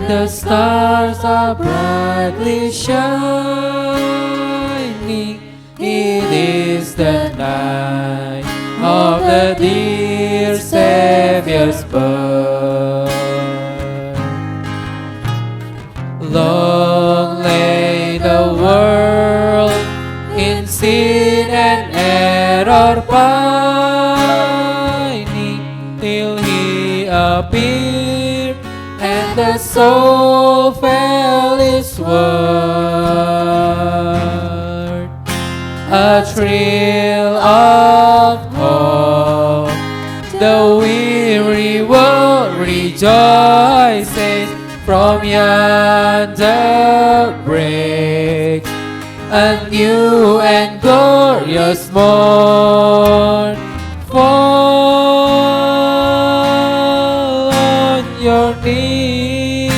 The stars are brightly shining. It is the night of the dear Savior's birth. Long lay the world in sin and error pining, till He appeared and the soul felt His word. A thrill of hope, the weary world rejoices. From yonder break a new and glorious morn. Fall on your knees,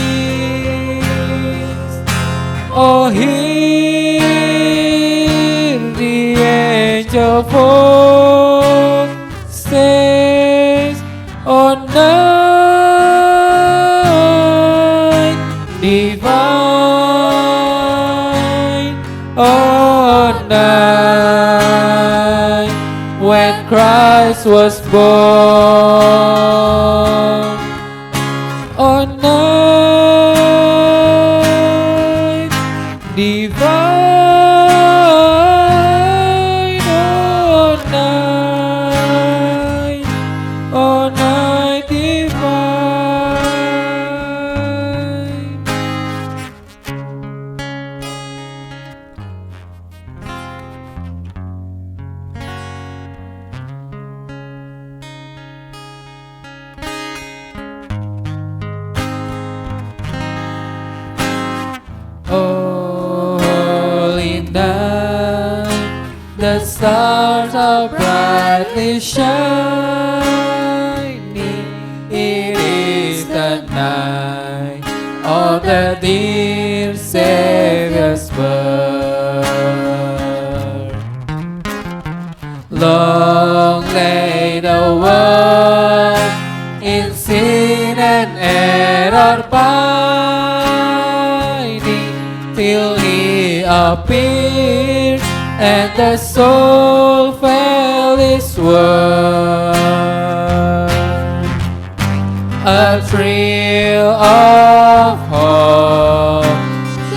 oh, hear the angel voices on night divine, on night when Christ was born, on night divine, on night divine. Oh, holy night, the stars are brightly shining. It is the night of the dear Savior's birth. Long lay the world in sin and error pining, till He appeared and the soul felt His word. A thrill of hope,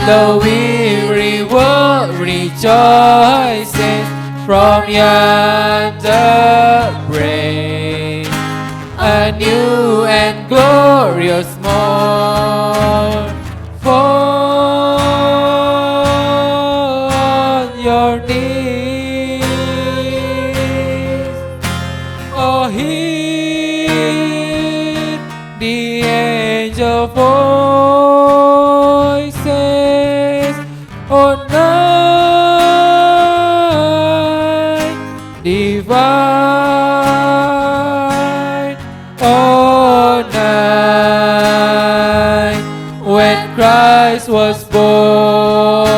the weary world rejoices. From yonder break a new and glorious morn. Fall on your knees, oh, hear the angel voices on night divine, on night when Christ was born,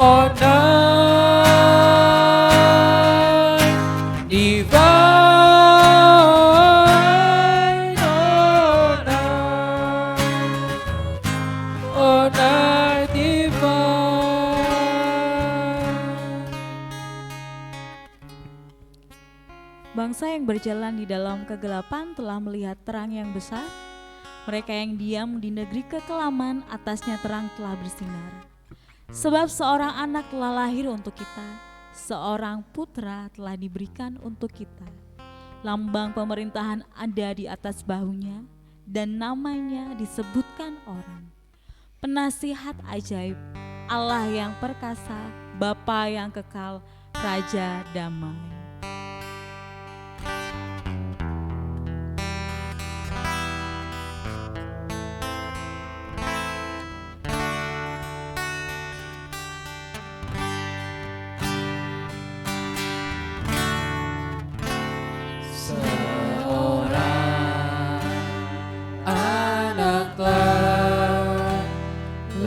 on night divine, on night divine. Bangsa yang berjalan di dalam kegelapan telah melihat terang yang besar. Mereka yang diam di negeri kekelaman, atasnya terang telah bersinar. Sebab seorang anak telah lahir untuk kita, seorang putra telah diberikan untuk kita. Lambang pemerintahan ada di atas bahunya, dan namanya disebutkan orang. Penasihat ajaib, Allah yang perkasa, Bapa yang kekal, Raja damai.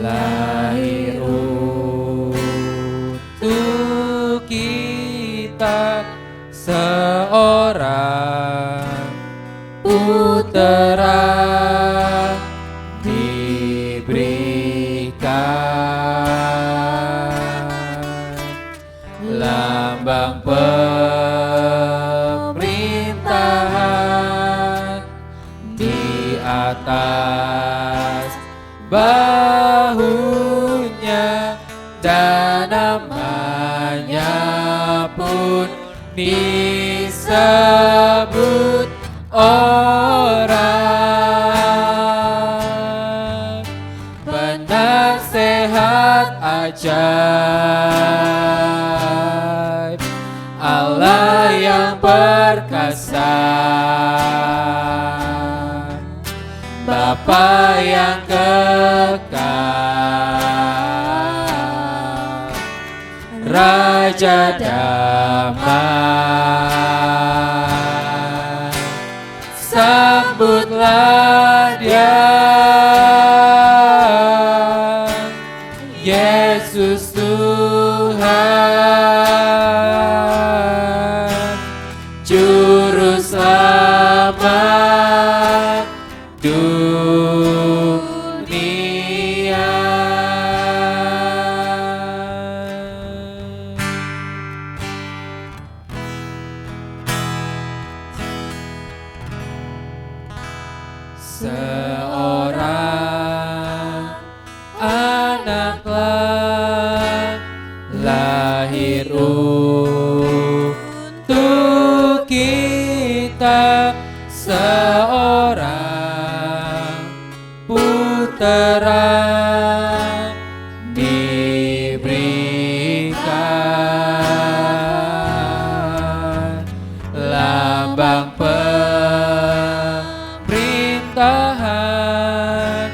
Lahir untuk kita lambang pemerintahan di atas bahunya, dan namanya pun disebut orang penasehat ajaib, Allah yang perkasa, Bapa yang kekal, Raja damai. Sambutlah Dia, Yesus Tuhan, Juru Selamat dunia. Seorang anaklah lahir untuk kita, seorang putera diberikan, lambang pemerintahan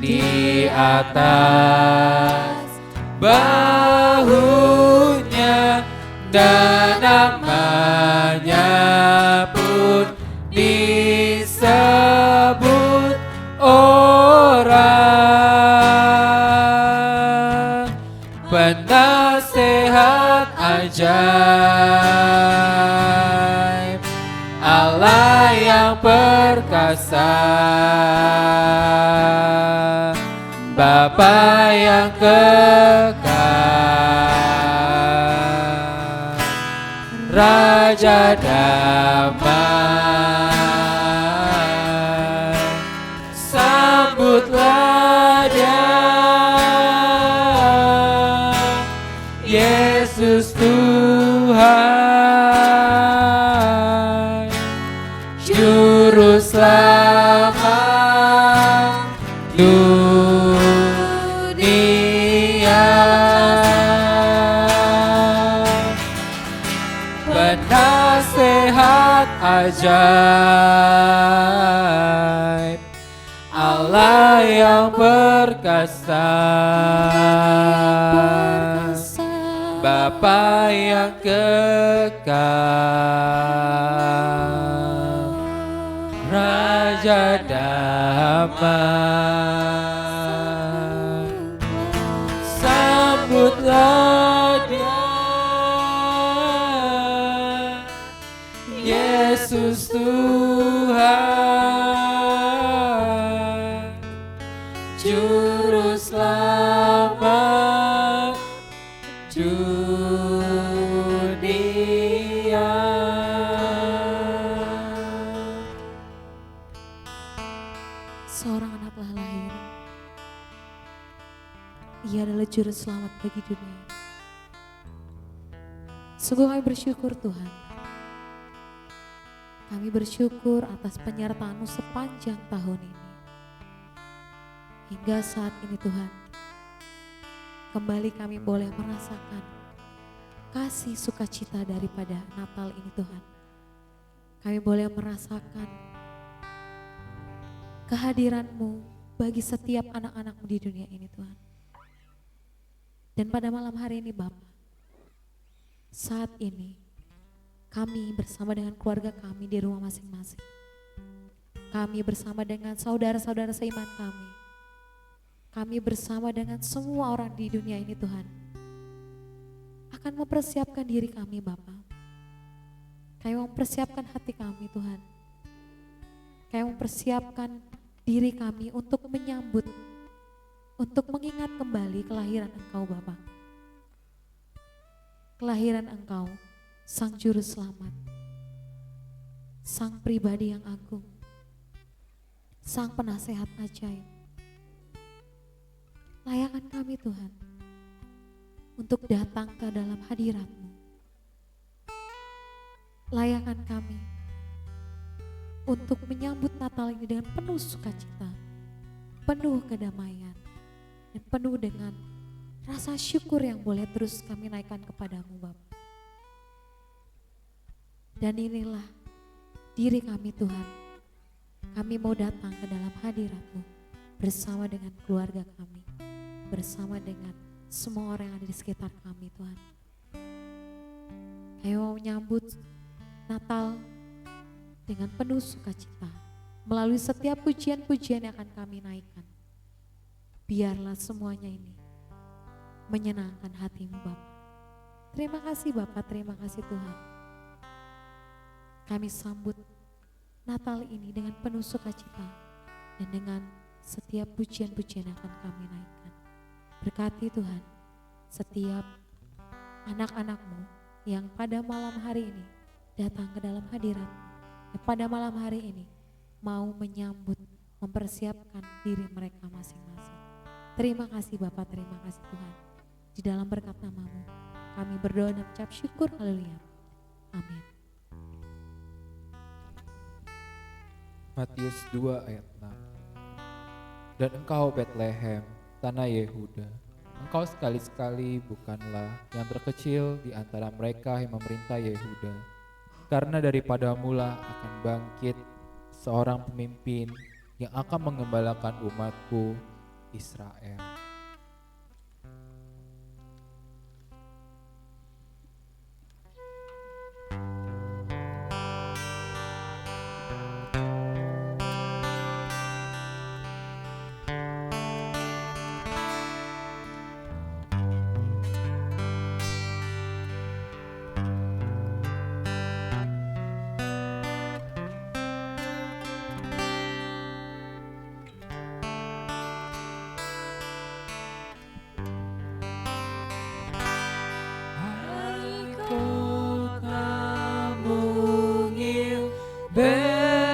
di atas bahunya, dan namanya pun disebut orang penasehat ajaib, Allah yang perkasa, Bapa yang kekal, Raja damai. Sambutlah Dia, Yesus Tuhan, Juru Selamat dunia. Penasehat ajaib, Allah yang perkasa, Bapa yang kekal, Raja damai. Sambutlah Dia, Yesus Tuhan, Juru Selamat dunia. Seorang anak telah lahir. Ia adalah juru selamat bagi dunia. Sungguh kami bersyukur Tuhan. Kami bersyukur atas penyertaan-Mu sepanjang tahun ini. Hingga saat ini Tuhan, kembali kami boleh merasakan kasih sukacita daripada Natal ini Tuhan. Kami boleh merasakan kehadiran-Mu bagi setiap anak-anak-Mu di dunia ini Tuhan. Dan pada malam hari ini Bapa, saat ini kami bersama dengan keluarga kami di rumah masing-masing. Kami bersama dengan saudara-saudara seiman kami. Kami bersama dengan semua orang di dunia ini Tuhan, akan mempersiapkan diri kami Bapa. Kami mempersiapkan hati kami Tuhan. Kami mempersiapkan diri kami untuk menyambut, untuk mengingat kembali kelahiran Engkau Bapa. Kelahiran Engkau Sang Juru Selamat, Sang Pribadi yang agung, Sang Penasehat ajaib. Layakkan kami Tuhan untuk datang ke dalam hadirat-Mu. Layakkan kami untuk menyambut Natal ini dengan penuh sukacita, penuh kedamaian, dan penuh dengan rasa syukur yang boleh terus kami naikkan kepadamu Bapa. Dan inilah diri kami Tuhan. Kami mau datang ke dalam hadirat-Mu bersama dengan keluarga kami, bersama dengan semua orang yang ada di sekitar kami Tuhan. Kami mau menyambut Natal dengan penuh sukacita melalui setiap pujian-pujian yang akan kami naikkan. Biarlah semuanya ini menyenangkan hati-Mu Bapa. Terima kasih Bapa, terima kasih Tuhan. Kami sambut Natal ini dengan penuh sukacita dan dengan setiap pujian-pujian yang akan kami naikkan. Berkati Tuhan setiap anak-anak-Mu yang pada malam hari ini datang ke dalam hadirat, yang pada malam hari ini mau menyambut, mempersiapkan diri mereka masing-masing. Terima kasih Bapa, terima kasih Tuhan. Di dalam berkat nama-Mu kami berdoa dan ucap syukur, haleluya. Amin. Matius 2 ayat 6. Dan engkau Betlehem, tanah Yehuda, engkau sekali-sekali bukanlah yang terkecil di antara mereka yang memerintah Yehuda, karena daripadamulah akan bangkit seorang pemimpin yang akan mengembalakan umatku Israel.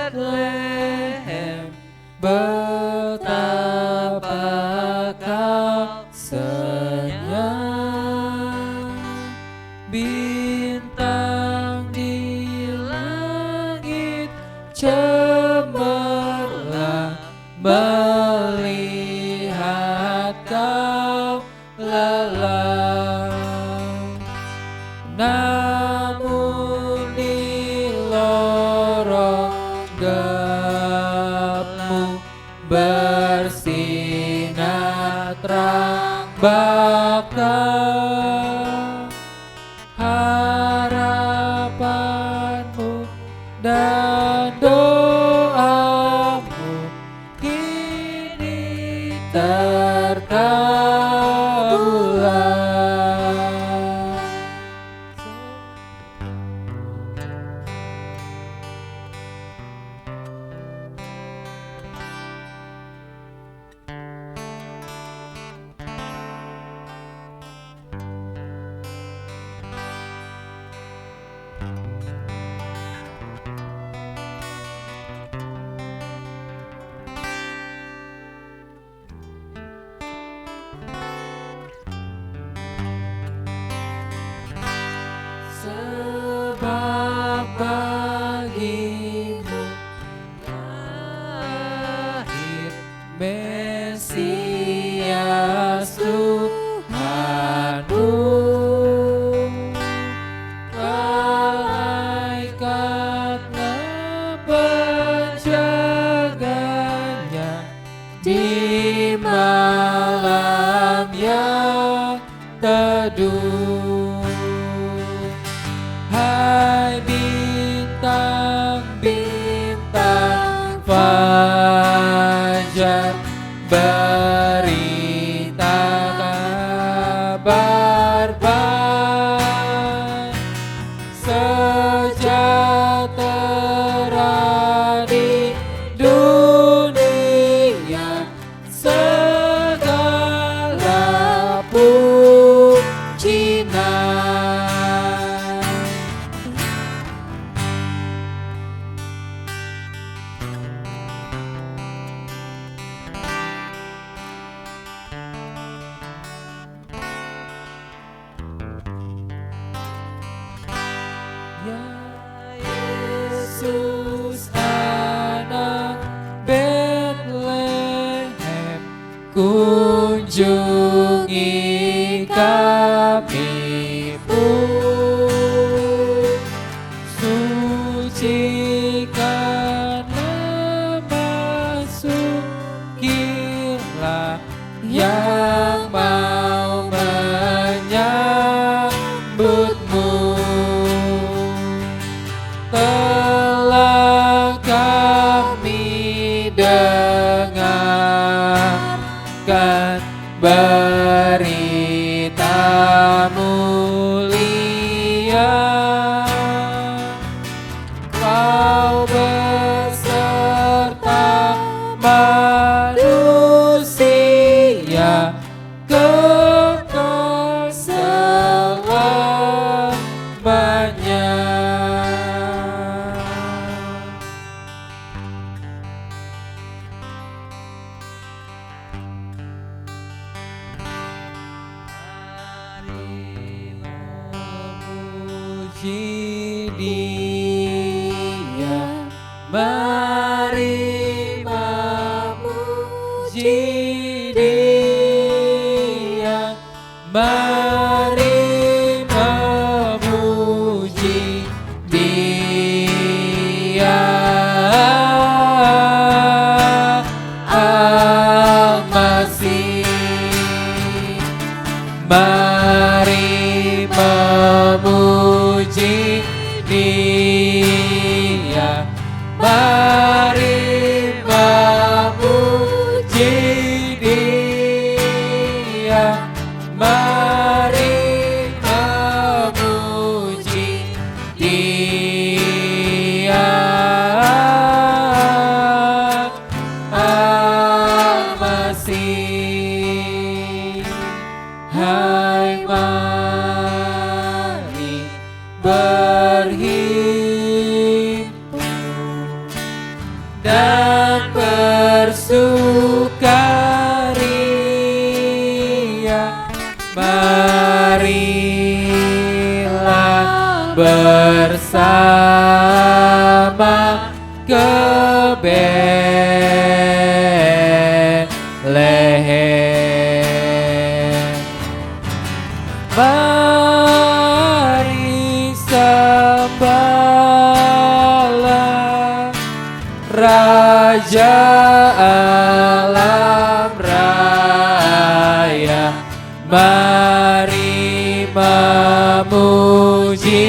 Bethlehem, betapa kau senyap, bintang di langit cemerlang melihat kau lelah. Namun di lorong gelapmu bersinar terang bakal harapanmu dan doamu kini terkabulkan. Sebab bagimu lahir Mesias Tuhanmu. Malaikatlah penjaganya di malam yang teduh. Hai bintang-bintang fajar, berita kabar baik, sejahtera di dunia, segala puji naik. Yesus anak Betlehem, kunjungi kami pun, sucikanlah, masukilah yang mau menyambutmu. Telah kami dengarkan berita mulia, Kau beserta manusia kekal selamanya. Memuji Dia, mari memuji Dia, mari memuji Dia. Al-Masih, mari memuji Dia, mari memuji Dia, mari memuji Dia. Al-Masih, hai mari berhimpun dan bersukaria, marilah bersama ke Betlehem. Mari sembahlah Raja alam raya, mari memuji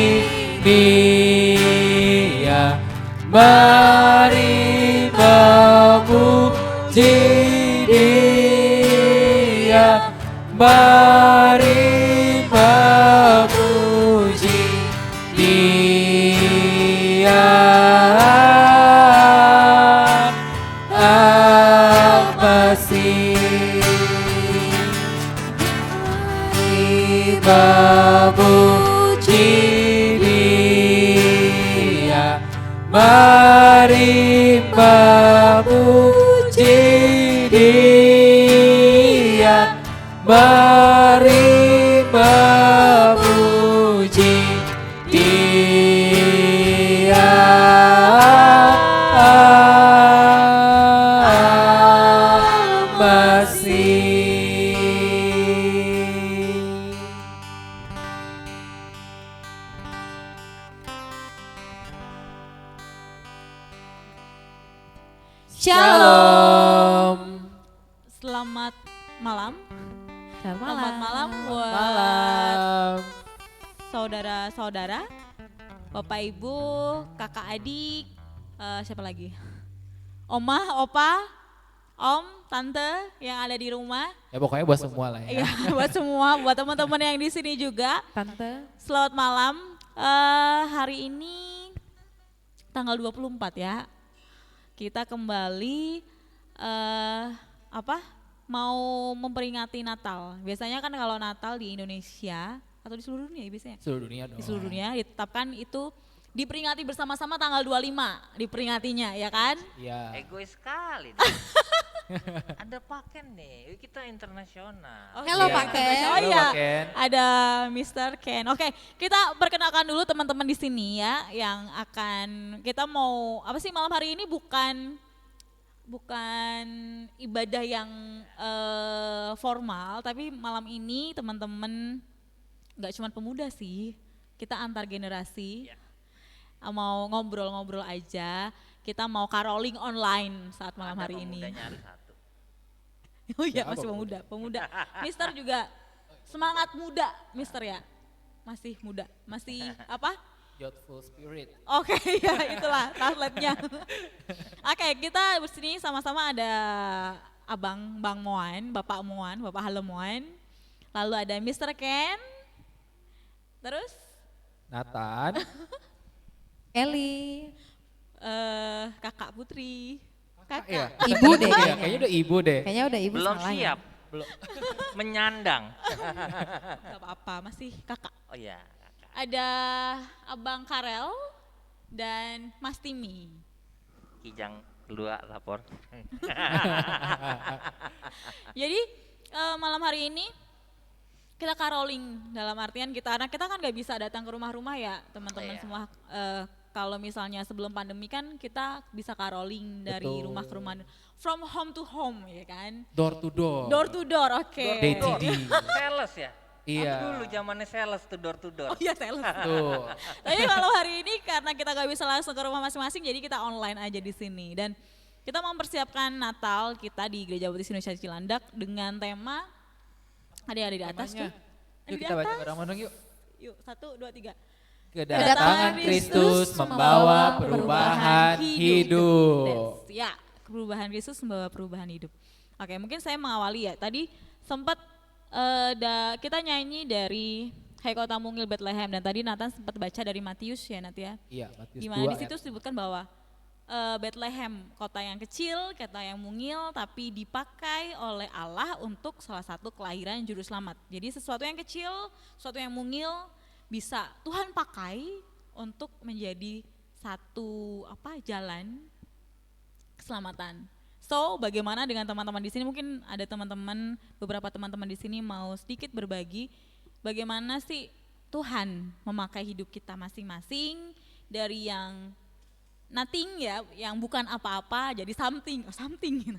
Dia, mari memuji Dia, mari memuji Dia. Al-Masih, memuji Dia, mari memuji Dia, mari memuji Dia. Al-Masih. Shalom. Selamat malam. Selamat malam buat Malam. saudara-saudara, Bapak Ibu, kakak adik, siapa lagi? Oma, opa, om, tante yang ada di rumah. Ya pokoknya buat semua lah ya. Iya, buat semua, buat teman-teman yang di sini juga. Tante. Selamat malam. Hari ini tanggal 24 ya. Kita kembali mau memperingati Natal. Biasanya kan kalau Natal di Indonesia atau di seluruh dunia ya biasanya. Seluruh dunia dong. Di seluruh dunia ditetapkan itu diperingati bersama-sama tanggal 25 diperingatinya ya kan? Iya. Egois sekali. Ada Paken nih, kita internasional. Hello, Oke. Pak Ken. Oh Halo, iya, Pak Ken. ada Mr. Ken. Oke, kita perkenalkan dulu teman-teman di sini ya, yang akan kita mau apa sih malam hari ini bukan ibadah yang formal, tapi malam ini teman-teman nggak cuma pemuda sih, kita antar generasi. Ya. Mau ngobrol-ngobrol aja, kita mau caroling online saat malam Ada hari ini. pemudanya ada satu. Oh iya, Siapa masih pemuda? pemuda. Mister juga semangat muda, Mister ya. Masih muda, masih apa? Youthful spirit. Oke, ya itulah translate-nya. Oke, kita sini sama-sama ada Bang Moan, Bapak Moan, Bapak Halo Moan. Lalu ada Mister Ken. Terus Nathan. Eli, Kakak Putri. Kakak ya? Ibu deh Iya, kayaknya. kayaknya udah ibu deh. Kayaknya udah ibu Belum salah ya. siap, Belum. menyandang. Gak apa-apa, masih kakak. Oh iya. Ada Abang Karel dan Mas Timi. Kijang kedua lapor. Jadi malam hari ini kita caroling, dalam artian karena kita kan nggak bisa datang ke rumah-rumah ya teman-teman Iya. semua. Kalau misalnya sebelum pandemi kan kita bisa caroling dari Betul. rumah ke rumah, from home to home ya kan, Door to door. door to door. Oke. DTD. Sales ya? Iya. Dulu zamannya sales tuh door to door. Oh iya sales. Tuh. Tapi kalau hari ini karena kita nggak bisa langsung ke rumah masing-masing, jadi kita online aja di sini. Dan kita mempersiapkan Natal kita di Gereja Baptis Indonesia Cilandak dengan tema ada yang ada di atas Temanya. tuh. Ada Yuk di kita baca atas. bareng-bareng yuk. Yuk 1, 2, 3. Kedatangan Kristus membawa perubahan hidup. Ya, perubahan Kristus membawa perubahan hidup. Oke, mungkin saya mengawali ya. Tadi sempat kita nyanyi dari Hai Kota Mungil Bethlehem, dan tadi Nathan sempat baca dari Matius ya Nat ya. Iya, Matius Di mana 2 di situ disebutkan bahwa Bethlehem, kota yang kecil, kota yang mungil, tapi dipakai oleh Allah untuk salah satu kelahiran juru selamat. Jadi sesuatu yang kecil, sesuatu yang mungil bisa Tuhan pakai untuk menjadi satu jalan keselamatan. So, bagaimana dengan teman-teman di sini? Mungkin ada beberapa teman-teman di sini mau sedikit berbagi bagaimana sih Tuhan memakai hidup kita masing-masing dari yang nothing ya, yang bukan apa-apa jadi something gitu.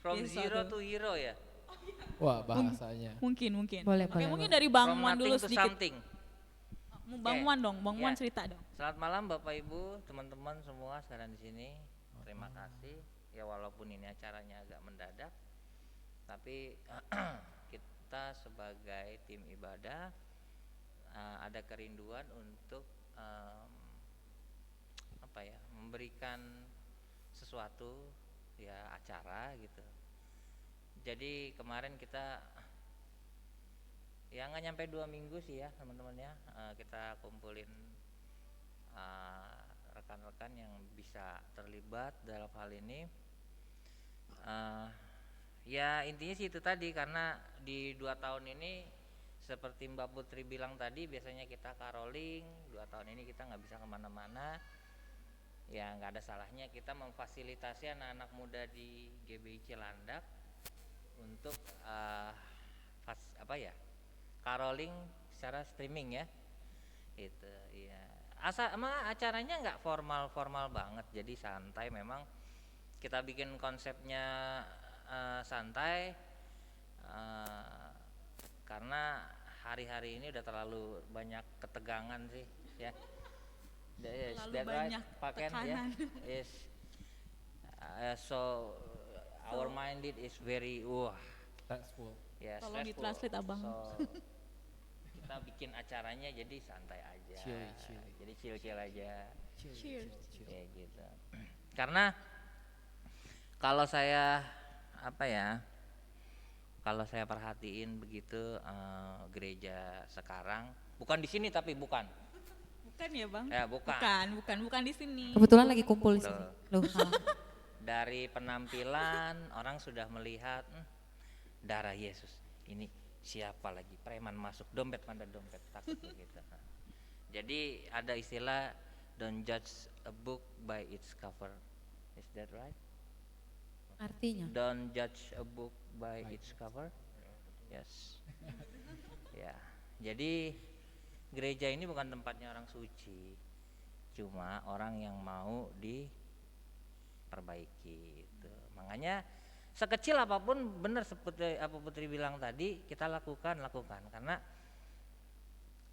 From Jadi zero suatu- to hero ya? Wah, bahasanya. Mungkin. Boleh, Oke, boleh, mungkin boleh. dari Bang From Muan dulu nothing to sedikit. something. Bang Oke. Muan dong, Bang Muan Ya. cerita dong. Selamat malam Bapak Ibu, teman-teman semua sekarang di sini. Terima kasih. Ya walaupun ini acaranya agak mendadak, tapi kita sebagai tim ibadah ada kerinduan untuk memberikan sesuatu ya acara gitu. Jadi kemarin kita ya nggak nyampe 2 minggu sih ya teman-teman ya, kita kumpulin rekan-rekan yang bisa terlibat dalam hal ini. Ya intinya sih itu tadi, karena di 2 tahun ini seperti Mbak Putri bilang tadi, biasanya kita caroling. 2 tahun ini kita nggak bisa kemana-mana. Ya nggak ada salahnya kita memfasilitasi anak-anak muda di GBI Cilandak untuk caroling secara streaming ya. Itu ya. Acaranya nggak formal banget, jadi santai. Memang kita bikin konsepnya santai karena hari-hari ini udah terlalu banyak ketegangan sih ya. Is Terlalu that right? banyak Pak Ken, tekanan. ya? Yes. So our minded is very Stressful. ya Tolong stressful. ditranslate, Abang. So kita bikin acaranya jadi santai aja. Chill. Jadi chill aja. Cheers. Ya gitu. Karena kalau saya perhatiin begitu gereja sekarang, bukan di sini tapi bukan ya Bang? Ya, bukan. Bukan di sini. Kebetulan lagi kumpul di sini. Betul. Loh, salah. Dari penampilan orang sudah melihat darah Yesus. Ini siapa lagi preman masuk, dompet mana dompet, takut gitu. Jadi ada istilah don't judge a book by its cover. Is that right? Artinya? Don't judge a book by its cover. Yes. Ya, jadi gereja ini bukan tempatnya orang suci, cuma orang yang mau diperbaiki. Gitu. Makanya sekecil apapun, benar seperti apa Putri bilang tadi, kita lakukan karena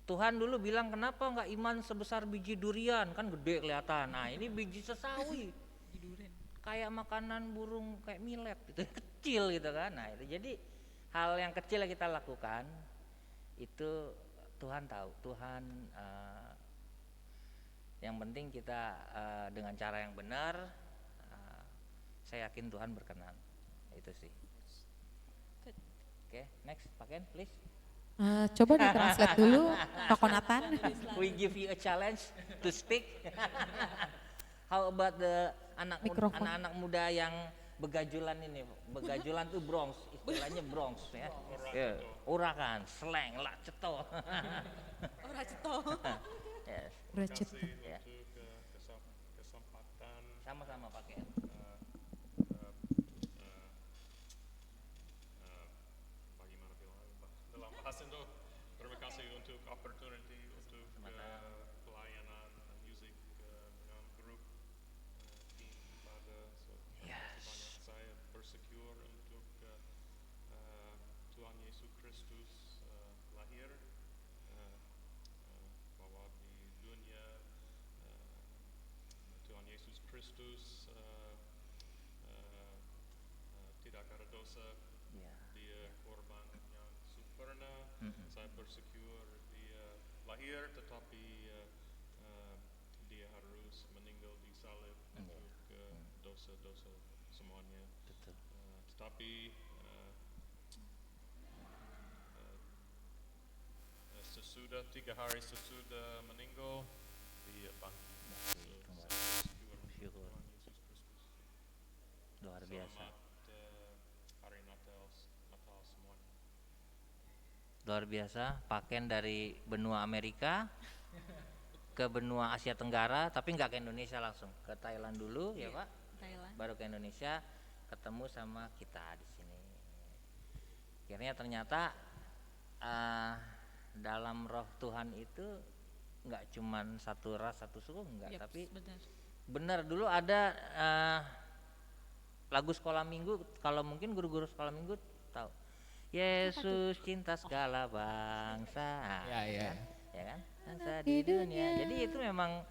Tuhan dulu bilang kenapa nggak iman sebesar biji durian, kan gede kelihatan. Nah ini biji sesawi, kayak makanan burung kayak millet gitu, kecil gitu kan. Nah itu jadi hal yang kecil yang kita lakukan itu Tuhan tahu. Tuhan yang penting kita dengan cara yang benar, saya yakin Tuhan berkenan. Itu sih. Oke, next, Pak Ken, please. Coba ditranslate dulu, Pak Nathan. We give you a challenge to speak. How about the anak-anak muda yang begajulan ini? Begajulan tuh Bronx, istilahnya Bronx ya. Urakan, slang, lah ceto. Ora ceto. Yes. Recet. Ya. Kesempatan Sama-sama Pak Ken. bagaimana bilang dalam bahasa Indo, terima kasih untuk opportunity untuk pelayanan musik dengan grup tim pada Yes. banyak saya bersyukur untuk Tuhan Yesus Kristus lahir bahwa di dunia Tuhan Yesus Kristus tidak ada dosa. Ya. Dia korban yang sempurna. Saya bersyukur dia lahir, tetapi dia harus meninggal di salib untuk dosa-dosa semuanya. Betul. Tetapi sesudah 3 hari sesudah meninggal, dia bangkit. Bersyukur. Luar biasa. Hari Natal semuanya. Luar biasa, Pak Ken dari benua Amerika ke benua Asia Tenggara, tapi nggak ke Indonesia langsung, ke Thailand dulu ya Pak, Thailand. baru ke Indonesia, ketemu sama kita di sini. Akhirnya ternyata dalam roh Tuhan itu nggak cuman satu ras satu suku enggak, Yap, tapi benar. benar dulu ada lagu sekolah minggu, kalau mungkin guru-guru sekolah minggu tahu. Yesus cinta segala bangsa. Ya. Ya kan? Bangsa di dunia. Jadi itu memang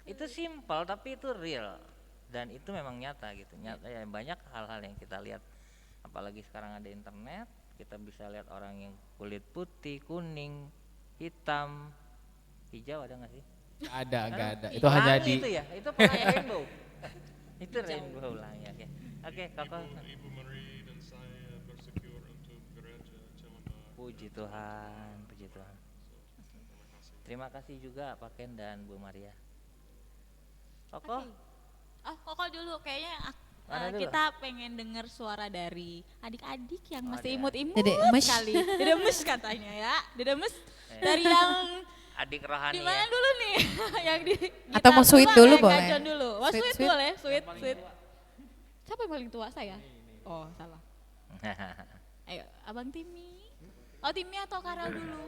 itu simpel tapi itu real dan itu memang nyata gitu. Nyata ya, banyak hal-hal yang kita lihat, apalagi sekarang ada internet, kita bisa lihat orang yang kulit putih, kuning, hitam, hijau, ada nggak sih? Nggak ada. Itu hanya Pelangi di itu ya, itu pelangi rainbow. Itu rainbow lah ya. Oke, Kakak. Ibu Marie dan saya bersyukur untuk gereja Cilember. Puji Tuhan, puji Tuhan. Terima kasih juga Pak Ken dan Bu Maria. Koko, Koko dulu kayaknya Mana dulu? kita pengen dengar suara dari adik-adik yang masih ada. imut-imut Dedek Mes. sekali. Dedek Mes katanya ya. Dedek Mes dari yang adik rohani di mana ya. dulu nih? Yang di Atau mau gitar sweet tua, dulu yang boleh? gajon dulu. Oh, Sweet, sweet, sweet. boleh, sweet. Siapa yang paling tua, saya? Oh, salah. Ayo, Abang Timi. Oh, Timi atau Karel dulu?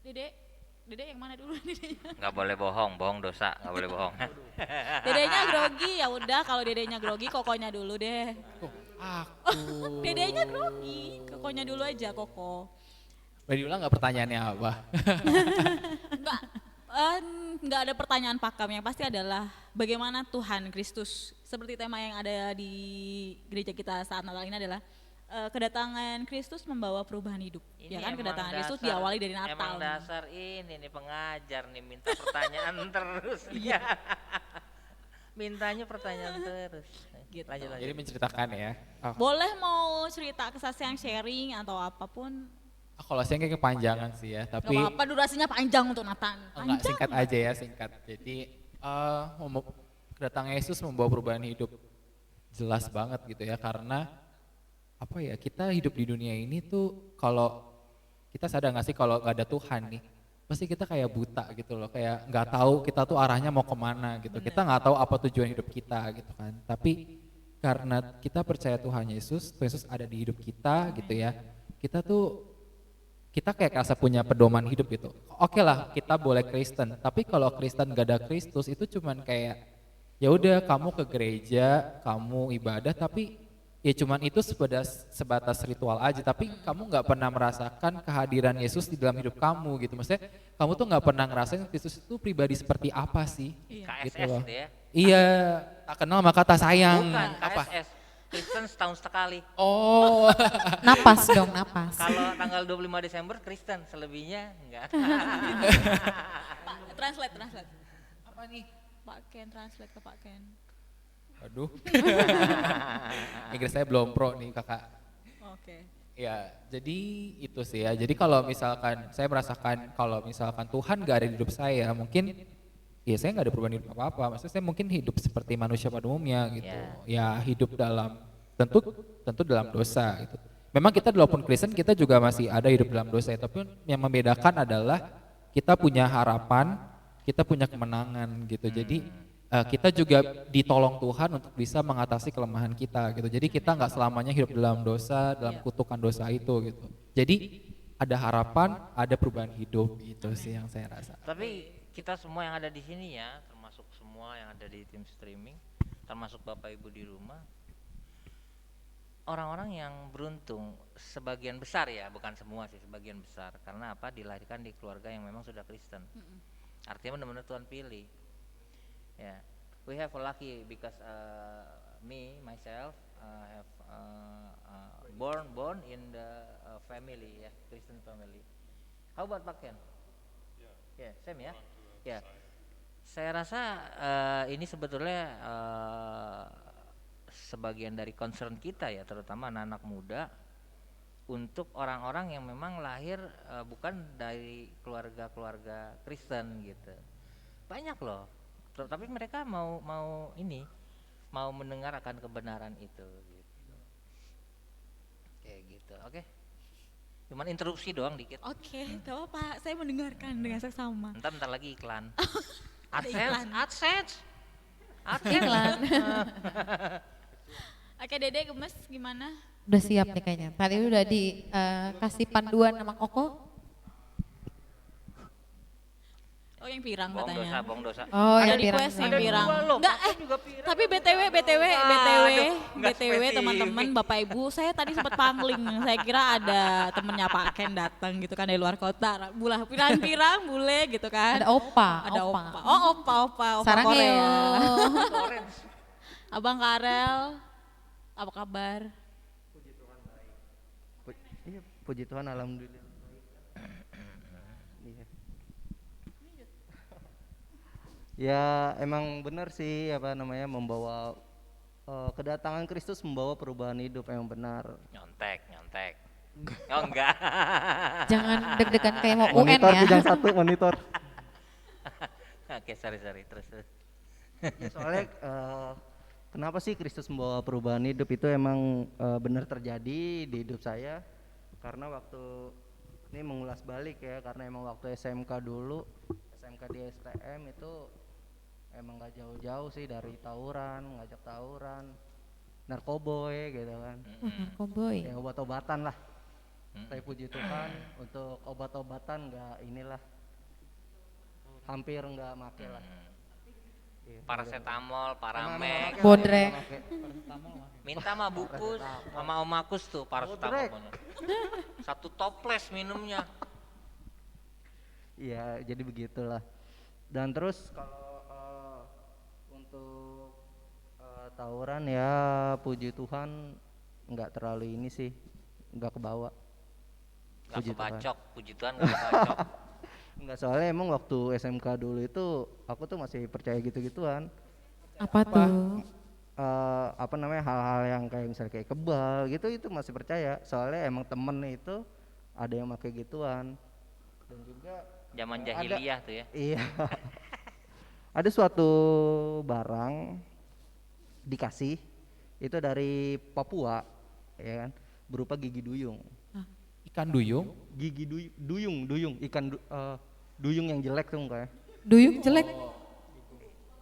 Dedek yang mana dulu dedeknya? Nggak boleh bohong dosa, nggak boleh bohong. Dedeknya grogi, ya udah kalau dedeknya grogi, kokonya dulu deh. aku. Dedeknya grogi, kokonya dulu aja, Koko. Boleh diulang nggak pertanyaannya apa? Enggak ada pertanyaan pakam, yang pasti adalah bagaimana Tuhan Kristus, seperti tema yang ada di gereja kita saat Natal ini adalah kedatangan Kristus membawa perubahan hidup. Ini Ya kan, emang kedatangan Kristus dasar- diawali dari Natal. Emang dasar ini nih pengajar nih minta pertanyaan terus. Iya. Mintanya pertanyaan terus. Gitu. Lanjut. Jadi menceritakan ya. Boleh mau cerita kesaksian, sharing atau apapun. Kalau saya kayak kepanjangan sih ya, Gak tapi apa-apa, durasinya panjang untuk Nathan. enggak, singkat aja ya, singkat. Jadi kedatangan Yesus membawa perubahan hidup. Jelas banget gitu ya, karena apa ya, kita hidup di dunia ini tuh kalau kita sadar gak sih kalau gak ada Tuhan nih, pasti kita kayak buta gitu loh, kayak nggak tahu kita tuh arahnya mau kemana gitu. Kita nggak tahu apa tujuan hidup kita gitu kan. Tapi karena kita percaya Tuhan Yesus ada di hidup kita gitu ya. Kita kayak kerasa punya pedoman hidup gitu. Oke lah, kita boleh Kristen, tapi kalau Kristen gak ada Kristus itu cuman kayak ya udah kamu ke gereja, kamu ibadah, tapi ya cuman itu sebatas ritual aja. Tapi kamu nggak pernah merasakan kehadiran Yesus di dalam hidup kamu gitu. Maksudnya kamu tuh nggak pernah ngerasain Kristus itu pribadi seperti apa sih? KSS Gitu loh. gitu ya. Iya, tak kenal maka kata sayang. Bukan Apa? KSS. Kristen setahun sekali. Oh, Napas dong, napas. Kalau tanggal 25 Desember Kristen, selebihnya enggak. Pak, translate. apa nih? Pak Ken, translate ke Pak Ken. Aduh, Inggris saya belum pro nih kakak. Oke. Ya, jadi itu sih ya. Jadi kalau misalkan saya merasakan kalau misalkan Tuhan gak ada di hidup saya, mungkin ya saya nggak ada perubahan hidup apa-apa. Maksudnya saya mungkin hidup seperti manusia pada umumnya gitu. Ya hidup dalam tentu dalam dosa gitu. Memang kita walaupun Kristen kita juga masih ada hidup dalam dosa, tapi yang membedakan adalah kita punya harapan, kita punya kemenangan gitu. Jadi kita juga ditolong Tuhan untuk bisa mengatasi kelemahan kita gitu. Jadi kita nggak selamanya hidup dalam dosa, dalam kutukan dosa itu gitu. Jadi ada harapan, ada perubahan hidup itu sih yang saya rasa. Tapi kita semua yang ada di sini ya, termasuk semua yang ada di tim streaming, termasuk Bapak Ibu di rumah, orang-orang yang beruntung, sebagian besar ya, bukan semua sih, sebagian besar. Karena apa? Dilahirkan di keluarga yang memang sudah Kristen. Artinya benar-benar Tuhan pilih. Ya, we have a lucky because myself have born in the family ya, Kristen family. How about Pak Ken? Ya, same ya. Ya, saya rasa ini sebetulnya sebagian dari concern kita ya, terutama anak-anak muda, untuk orang-orang yang memang lahir bukan dari keluarga-keluarga Kristen gitu. Banyak loh, tapi mereka mau mendengar akan kebenaran itu. Gitu. Kayak gitu, oke. Cuman interupsi doang dikit. Oke, gak apa-apa. Saya mendengarkan dengan seksama. Bentar lagi iklan. Ada iklan. AdSense. Iklan. Oke, Dede gemes gimana? Udah siap nih kayaknya. Tadi udah dikasih panduan sama Koko. Oh, yang pirang Bohong katanya. dosa, bohong dosa. Oh, Ada ya request yang pirang. loh, Enggak, Papa juga pirang. tapi BTW nggak spesifik. teman-teman Bapak Ibu, saya tadi sempat pangling. Saya kira ada temennya Pak Ken datang gitu kan dari luar kota. Bulah pirang-pirang bule gitu kan. Ada opa. Ada opa. Oh, opa Sarang Korea. Orange. Abang Karel, apa kabar? Iya, puji Tuhan, alhamdulillah. Iya. Ya emang benar sih membawa kedatangan Kristus membawa perubahan hidup yang benar. Nyontek. Oh enggak. Jangan deg-degan kayak mau UN Monitor ya. bidang satu, monitor. Oke, sorry terus. Ya, soalnya kenapa sih Kristus membawa perubahan hidup itu emang benar terjadi di hidup saya, karena waktu ini mengulas balik ya, karena emang waktu SMK di STM itu emang gak jauh-jauh sih dari ngajak tawuran, narkoboy gitu kan, Narkoboy. ya obat-obatan lah. Saya puji Tuhan untuk obat-obatan hampir nggak make lah. Iya, Paracetamol, Paramek. Bodrek. Minta sama Bukus sama Om Akus tuh paracetamol. Satu toples minumnya. Iya, jadi begitulah. Dan terus kalau untuk tawuran ya puji Tuhan nggak terlalu ini sih, nggak kebawa. Gak Puji Tuhan. kebacok, puji Tuhan gak kebacok. Nggak, soalnya emang waktu SMK dulu itu aku tuh masih percaya gitu-gituan. Apa tuh? Hal-hal yang kayak misalnya kayak kebal gitu itu masih percaya. Soalnya emang temen itu ada yang pakai gituan. Dan juga Zaman jahiliyah tuh ya. iya. Ada suatu barang dikasih itu dari Papua, ya kan, berupa gigi duyung. Ikan duyung. Gigi duyung ikan duyung yang jelek tuh kayak. Duyung jelek.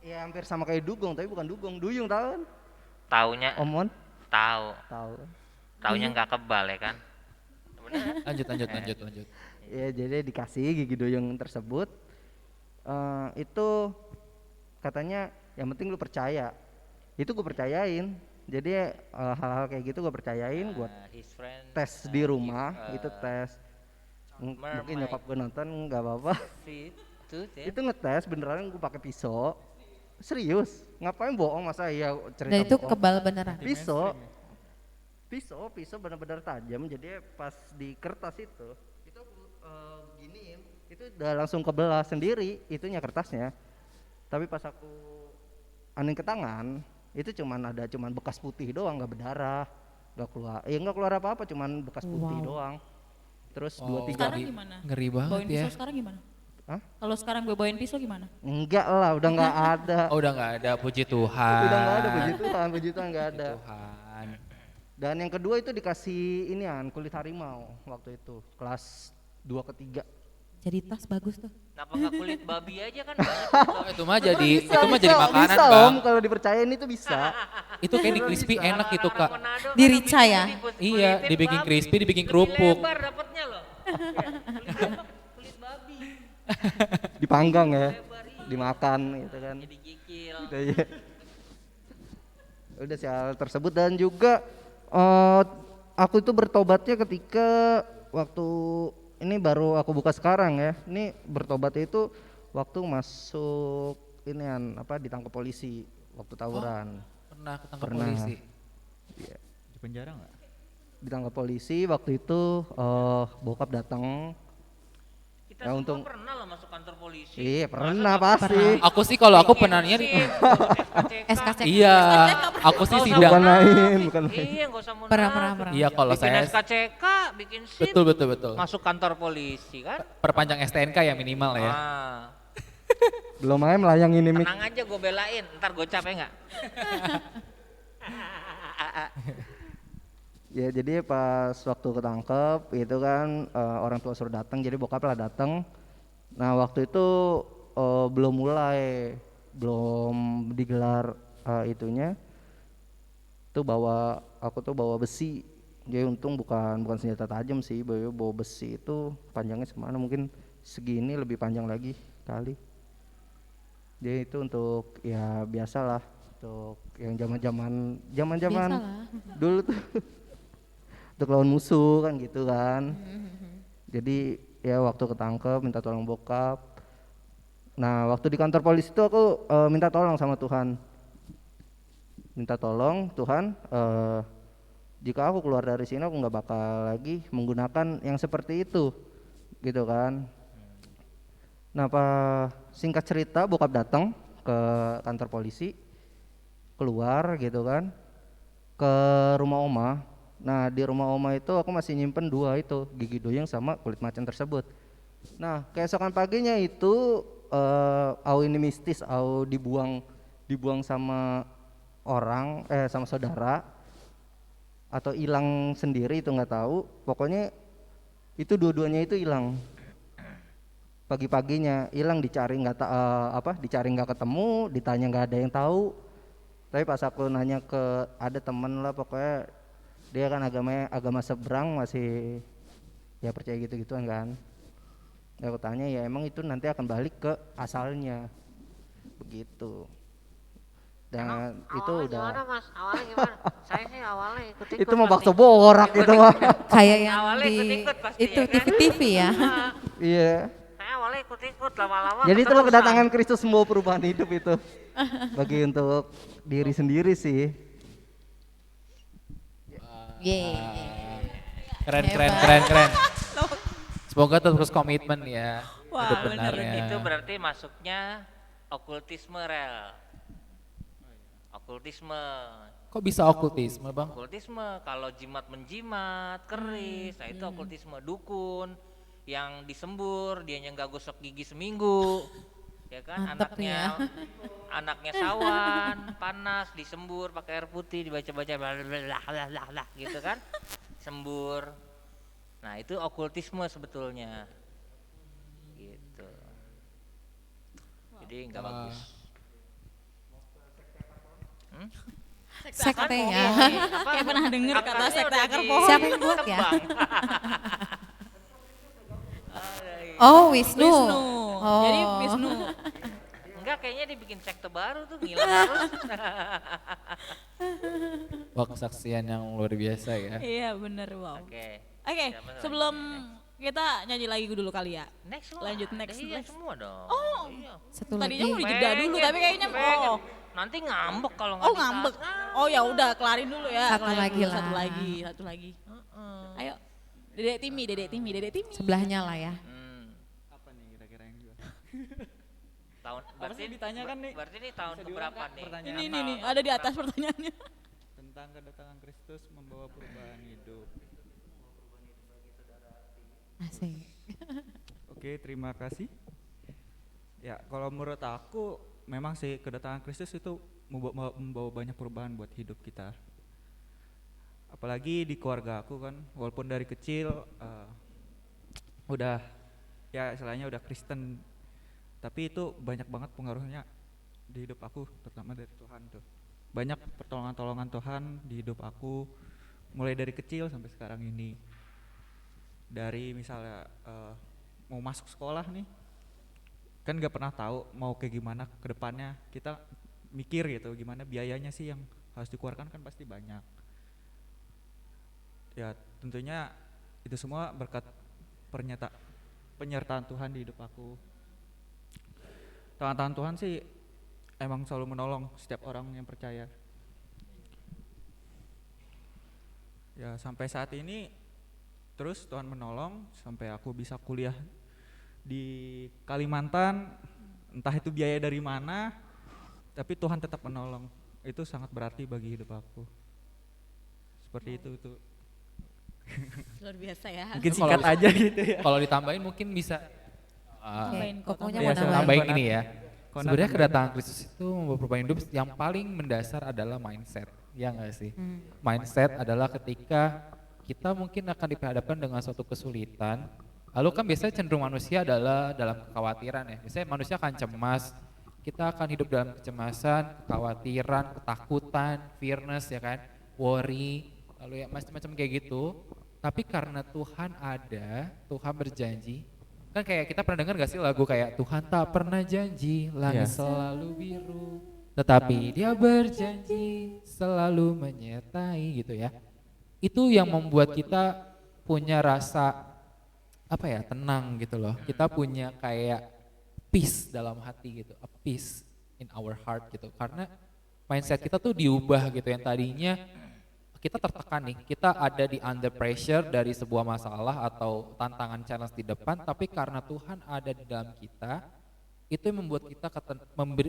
Ya hampir sama kayak dugong, tapi bukan dugong, duyung tahu kan? Taunya Omon tahu, tahu. taunya nggak kebal ya kan? Lanjut. Ya jadi dikasih gigi doyong tersebut, itu katanya yang penting lu percaya. Itu gue percayain. Jadi hal-hal kayak gitu gue percayain, gue His friend tes di rumah, itu tes. mermaid. Mungkin nyokap gue nonton nggak apa-apa. Itu ya. Itu ngetes beneran gue pakai pisau. Serius, ngapain bohong, masa iya cerita Dan itu bohong. kebal beneran. Pisau benar-benar tajam. Jadi pas di kertas itu aku giniin, itu udah langsung kebelah sendiri itunya kertasnya. Tapi pas aku anin ke tangan, itu cuman bekas putih doang, nggak berdarah, nggak keluar apa-apa, cuman bekas putih Wow. doang. Terus Wow. 2-3 Sekarang hari gimana? Ngeri banget Bawain ya. pisau sekarang gimana? Hah? Kalau sekarang gue bawain pisau gimana? enggak lah, udah nggak ada. Oh udah nggak ada, puji Tuhan. Udah nggak ada, puji Tuhan nggak Puji ada. Tuhan. Dan yang kedua itu dikasih inian kulit harimau waktu itu kelas 2 ke 3. Jadi tas bagus tuh. Kenapa nggak kulit babi aja kan banyak Oh, itu mah jadi makanan bisa, Bang. Om, kalau dipercayain itu bisa. Itu kayak di crispy enak gitu Kak. Di Rica ya? Iya, dibikin crispy, dibikin kerupuk. Lebar dapatnya loh. Kulit babi. Dipanggang ya, dimakan gitu kan. Jadi gigil. Gitu aja. Udah sih hal tersebut. Dan juga aku itu bertobatnya ketika waktu ini baru aku buka sekarang ya. Ini bertobatnya itu waktu masuk ditangkap polisi waktu tawuran. Pernah ketangkap Pernah. polisi. Iya. Di penjara nggak? Ditangkap polisi waktu itu, bokap datang. Kita Ya, semua untung- pernah loh masuk kantor polisi. Iya pernah pasti. Aku sih kalau aku pernahnya SKCK. iya, aku sih sidang. Bukan main, bukan main. Iya nggak usah Pernah. Iya kalau bikin saya SKCK, bikin SIM, betul. masuk kantor polisi kan? Perpanjang STNK ya minimal ya. Ah, Belum main melayangin ini. tenang aja gue belain, ntar gue capek nggak? Ya jadi pas waktu ketangkep itu kan orang tua suruh datang, jadi bokap lah datang. Nah waktu itu belum digelar itunya. Aku tuh bawa besi. Jadi untung bukan senjata tajam sih, bawa besi itu panjangnya semana, mungkin segini lebih panjang lagi kali. Jadi itu untuk ya biasalah, untuk yang zaman Biasalah. dulu tuh untuk lawan musuh kan gitu kan. Jadi ya waktu ketangkep minta tolong bokap. Nah waktu di kantor polisi itu aku minta tolong sama Tuhan. Minta tolong Tuhan, jika aku keluar dari sini aku nggak bakal lagi menggunakan yang seperti itu, gitu kan. Nah singkat cerita bokap datang ke kantor polisi, keluar gitu kan, ke rumah oma. Nah di rumah oma itu aku masih nyimpen 2 itu, gigi doyong sama kulit macan tersebut. Nah keesokan paginya itu au ini mistis, au dibuang sama orang, sama saudara, atau hilang sendiri itu nggak tahu. Pokoknya itu dua-duanya itu hilang. Pagi-paginya hilang, dicari nggak ketemu, ditanya nggak ada yang tahu. Tapi pas aku nanya ke ada temen lah, pokoknya dia kan agama seberang, masih ya percaya gitu-gituan kan. Ya aku tanya, ya emang itu nanti akan balik ke asalnya begitu. Dan itu udah Gimana mas? Awalnya gimana? Saya sih awalnya ikut-ikut. itu mau pasti. bakso borak itu mah. Kayak yang Awalnya di ikut-ikut pasti itu ya kan? TV ya. Iya. Saya awalnya ikut-ikut, lama-lama Jadi itulah keterusan. kedatangan Kristus membawa perubahan hidup itu. Bagi untuk diri sendiri sih. Yeay. Keren. Semoga terus komitmen ya. Wah, hidup benar. benarnya. Itu berarti masuknya okultisme rel. Okultisme. Kok bisa okultisme bang? Okultisme kalau jimat menjimat, keris, nah itu okultisme. Dukun yang disembur, dianya nggak gosok gigi seminggu, ya kan? Mantep tuh ya. Anaknya sawan, panas, disembur pakai air putih, dibaca-baca bla gitu kan? Sembur. Nah itu okultisme sebetulnya, gitu. Jadi nggak bagus. Sekte ya. Kayak pernah denger kata Akarnya sekte udah akar di- pohon. Siapa yang buat ya? tebang. Oh, Wisnu. Wisnu. Oh. Jadi Wisnu. Enggak, kayaknya dibikin sekte baru tuh ngilang terus. Wah, kesaksian yang luar biasa ya. Iya bener, wow. Oke. Oke, Siapa lagi? sebelum kita nyanyi lagi dulu kali ya. Next lah. Lanjut, next, Iya, next. semua dong. Oh. Iya. Satu Tadinya mau lagi. dijeda dulu, tapi kayaknya pengen. Nanti ngambek kalau nggak oh ngambek. Oh ya udah, kelarin dulu ya. Satu kelarin lagi dulu, lah. Satu lagi. Ayo, Dedek Timi. Sebelahnya lah ya. Apa nih kira-kira yang dua? Tahun berarti sih ditanyakan nih? Berarti ini tahun Bisa diulang, keberapa Kak, nih? pertanyaan? Ini ada di atas pertanyaannya. Tentang kedatangan Kristus membawa perubahan hidup. Asik. Oke, terima kasih. Ya, kalau menurut aku memang sih kedatangan Kristus itu membawa banyak perubahan buat hidup kita. Apalagi di keluarga aku kan, walaupun dari kecil udah ya istilahnya udah Kristen, tapi itu banyak banget pengaruhnya di hidup aku, terutama dari Tuhan tuh. Banyak pertolongan-tolongan Tuhan di hidup aku, mulai dari kecil sampai sekarang ini. Dari misalnya mau masuk sekolah nih, kan nggak pernah tahu mau kayak gimana ke depannya, kita mikir gitu gimana biayanya sih yang harus dikeluarkan, kan pasti banyak. Ya tentunya itu semua berkat penyertaan Tuhan di hidup aku. Tangan Tuhan sih emang selalu menolong setiap orang yang percaya. Ya sampai saat ini terus Tuhan menolong sampai aku bisa kuliah di Kalimantan, entah itu biaya dari mana, tapi Tuhan tetap menolong. Itu sangat berarti bagi hidup aku. Seperti itu tuh. Luar biasa ya. Mungkin Kalau singkat bisa- aja gitu ya. Kalau ditambahin mungkin bisa Tambahin kok, pokoknya Iya, mau silakan. nambahin. tambahin ini ya. Konat Sebenarnya tambahin. kedatangan Kristus itu membawa perubahan hidup yang paling mendasar adalah mindset. Ya nggak sih? Mindset adalah ketika kita mungkin akan diperhadapkan dengan suatu kesulitan. Lalu kan biasanya cenderung manusia adalah dalam kekhawatiran ya. Biasanya manusia akan cemas. Kita akan hidup dalam kecemasan, kekhawatiran, ketakutan, fearness ya kan, worry, lalu ya macam-macam kayak gitu. Tapi karena Tuhan ada, Tuhan berjanji. Kan kayak kita pernah dengar gak sih lagu kayak Tuhan tak pernah janji, langit Iya. selalu biru, tetapi Dia berjanji selalu menyertai gitu ya. Itu yang membuat kita punya rasa apa ya, tenang gitu loh. Kita punya kayak peace dalam hati gitu, a peace in our heart gitu. Karena mindset kita tuh diubah gitu, yang tadinya kita tertekan nih, kita ada di under pressure dari sebuah masalah atau tantangan challenge di depan, tapi karena Tuhan ada di dalam kita, itu yang membuat kita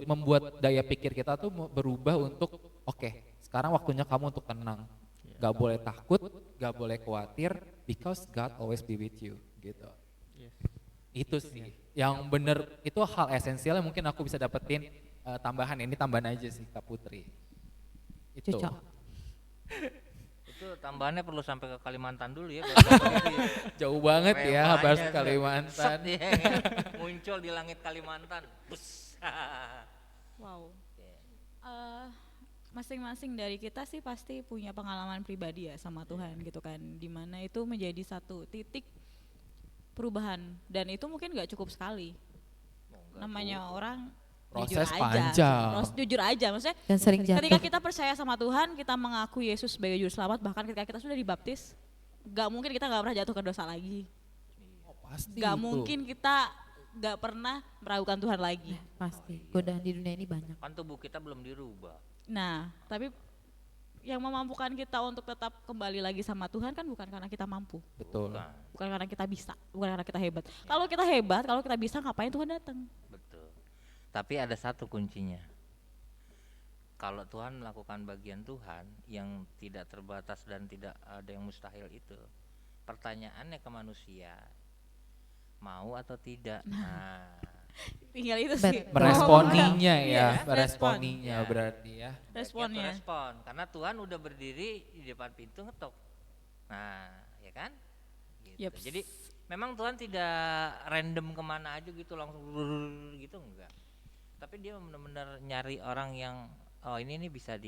membuat daya pikir kita tuh berubah untuk oke, sekarang waktunya kamu untuk tenang. Gak boleh takut, gak boleh khawatir, because God always be with you gitu. Itu sih yang bener, itu hal esensial yang mungkin aku bisa dapetin. Tambahan ini tambahan aja sih Kak Putri. Itu. Cocok. Itu tambahannya perlu sampai ke Kalimantan dulu ya. baru begitu ya. Jauh banget ya Wewanya bahas tuh, Kalimantan. set dia, ya. Muncul di langit Kalimantan. Bus. Wow. Masing-masing dari kita sih pasti punya pengalaman pribadi ya sama Tuhan gitu kan, dimana itu menjadi satu titik perubahan, dan itu mungkin gak cukup sekali. Namanya orang Proses jujur aja, panjang. jujur aja, maksudnya Dan sering ketika jatuh. kita percaya sama Tuhan, kita mengaku Yesus sebagai juru selamat, bahkan ketika kita sudah dibaptis, gak mungkin kita gak pernah jatuh ke dosa lagi, Oh, pasti gak itu. mungkin kita gak pernah meragukan Tuhan lagi. Pasti, godaan di dunia ini banyak. Kan tubuh kita belum dirubah. Nah, tapi yang memampukan kita untuk tetap kembali lagi sama Tuhan kan bukan karena kita mampu, Betul. bukan karena kita bisa, bukan karena kita hebat. Kalau kita hebat, kalau kita bisa, ngapain Tuhan datang? Betul. Tapi ada satu kuncinya. Kalau Tuhan melakukan bagian Tuhan yang tidak terbatas dan tidak ada yang mustahil itu, pertanyaannya ke manusia, mau atau tidak? Nah, Tinggal itu sih. Meresponinya Iya, ya, respon. meresponinya Ya. berarti ya. Responnya. bagian respon. Karena Tuhan udah berdiri di depan pintu ngetok. Nah, ya kan? Gitu. Yeps. Jadi memang Tuhan tidak random kemana aja gitu langsung gitu, enggak. Tapi dia benar-benar nyari orang yang oh ini nih bisa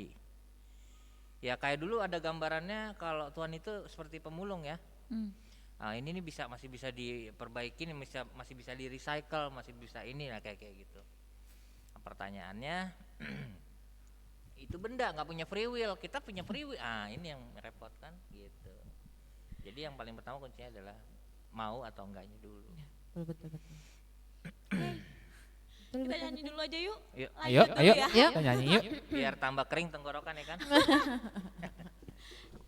Ya kayak dulu ada gambarannya kalau Tuhan itu seperti pemulung ya. Hmm. Nah, ini nih masih bisa diperbaiki, masih bisa di recycle, masih bisa ini lah kayak gitu. Nah, pertanyaannya itu benda nggak punya free will, kita punya free will. Ini yang repot kan gitu. Jadi yang paling pertama kuncinya adalah mau atau enggaknya dulu. Betul. Kita nyanyi dulu aja yuk. Yuk, Ayo, Lanjut ayo, dulu ya. kita nyanyi yuk. biar tambah kering tenggorokan ya kan.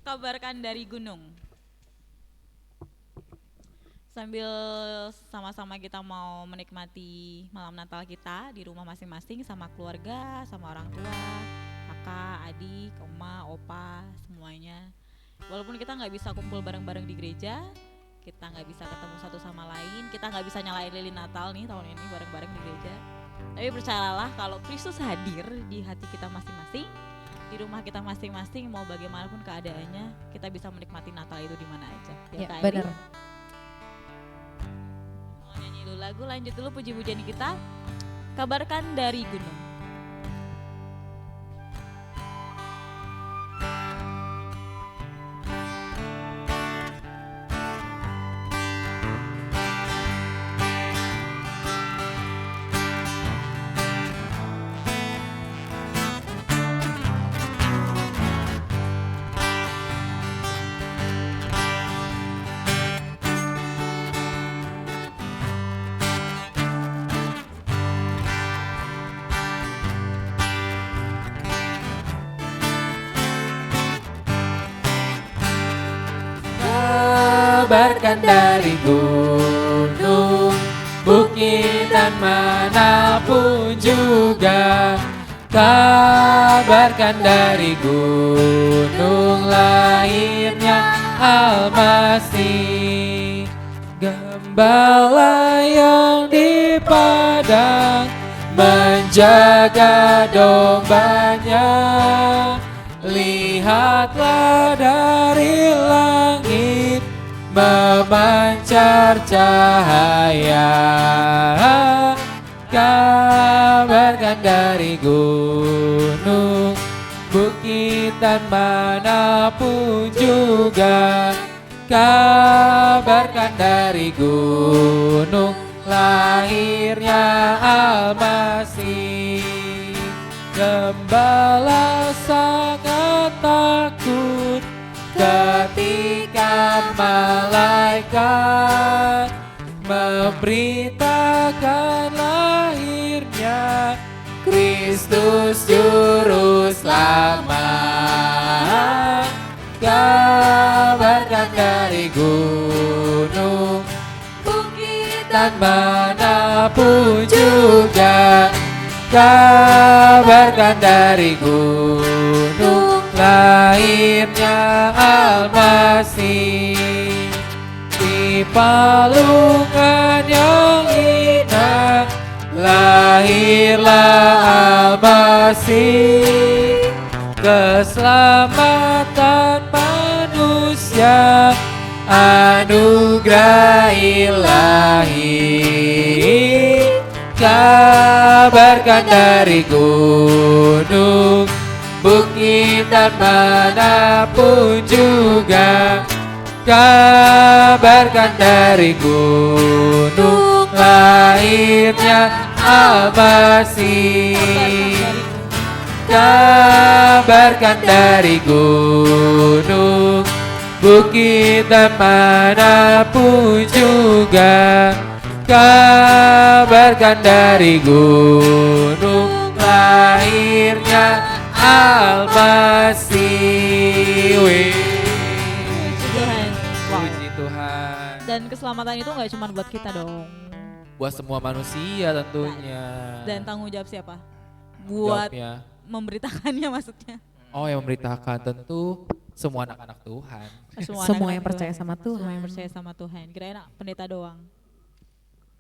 Kabarkan dari gunung. Sambil sama-sama kita mau menikmati malam Natal kita di rumah masing-masing sama keluarga, sama orang tua, kakak, adik, oma, opa, semuanya. Walaupun kita nggak bisa kumpul bareng-bareng di gereja, kita nggak bisa ketemu satu sama lain, kita nggak bisa nyalain lilin Natal nih tahun ini bareng-bareng di gereja. Tapi percayalah kalau Kristus hadir di hati kita masing-masing, di rumah kita masing-masing, mau bagaimanapun keadaannya, kita bisa menikmati Natal itu di mana aja. Ya, Kak benar. Edi? Mau nyanyi dulu lagu, lanjut dulu puji-pujian kita. Kabarkan dari gunung. Kabarkan dari gunung, bukit dan manapun juga. Kabarkan dari gunung lahirnya Almasih. Gembala yang di padang menjaga dombanya. Lihatlah dari langit memancar cahaya. Kabarkan dari gunung, bukit dan manapun juga. Kabarkan dari gunung lahirnya Almasih. Gembala sangat takut ketika malaikat memberitakan lahirnya Kristus Juru Selamat. Kabarkan dari gunung, bukit dan manapun juga. Kabarkan dari gunung lahirnya Almasih. Di palungan yang indah lahirlah Almasih. Keselamatan manusia anugerah ilahi. Kabarkan dari gunung, bukit dan manapun juga. Kabarkan dari gunung lahirnya Almasih. Kabarkan dari gunung, bukit dan manapun juga. Kabarkan dari gunung lahirnya Almasih. Tuhan. Puji Tuhan. Dan keselamatan itu nggak cuma buat kita dong. Buat semua manusia tentunya. Dan tanggung jawab siapa? Buat Jawabnya. memberitakannya maksudnya. Oh, yang memberitakan tentu semua anak-anak Tuhan. Semua anak-anak yang percaya Tuhan. sama Tuhan. Semua yang percaya sama Tuhan. Kirain pendeta doang.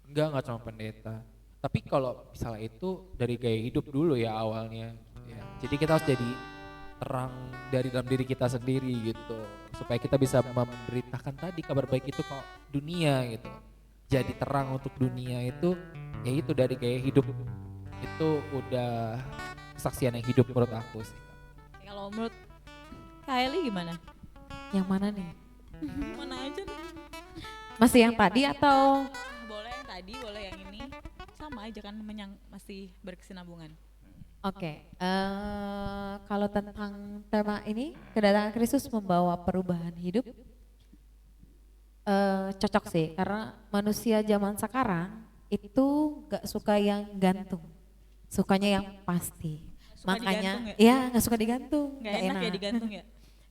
Enggak cuma pendeta. Tapi kalau misalnya itu dari gaya hidup dulu ya awalnya. Ya. Jadi kita harus jadi terang dari dalam diri kita sendiri gitu. Supaya kita bisa memberitakan tadi kabar baik itu ke dunia gitu. Jadi terang untuk dunia itu, ya itu dari gaya hidup. Itu udah kesaksian yang hidup menurut aku sih. Kalau menurut Kak Eli gimana? Yang mana nih? Mana aja nih? Masih yang tadi atau? Boleh yang tadi, boleh yang ini. Sama aja kan masih berkesinambungan. Oke, kalau tentang tema ini, kedatangan Kristus membawa perubahan hidup, cocok sih, karena manusia zaman sekarang itu gak suka yang gantung, sukanya yang pasti. Suka Makanya, digantung ya nggak suka digantung, Nggak nggak enak ya digantung ya?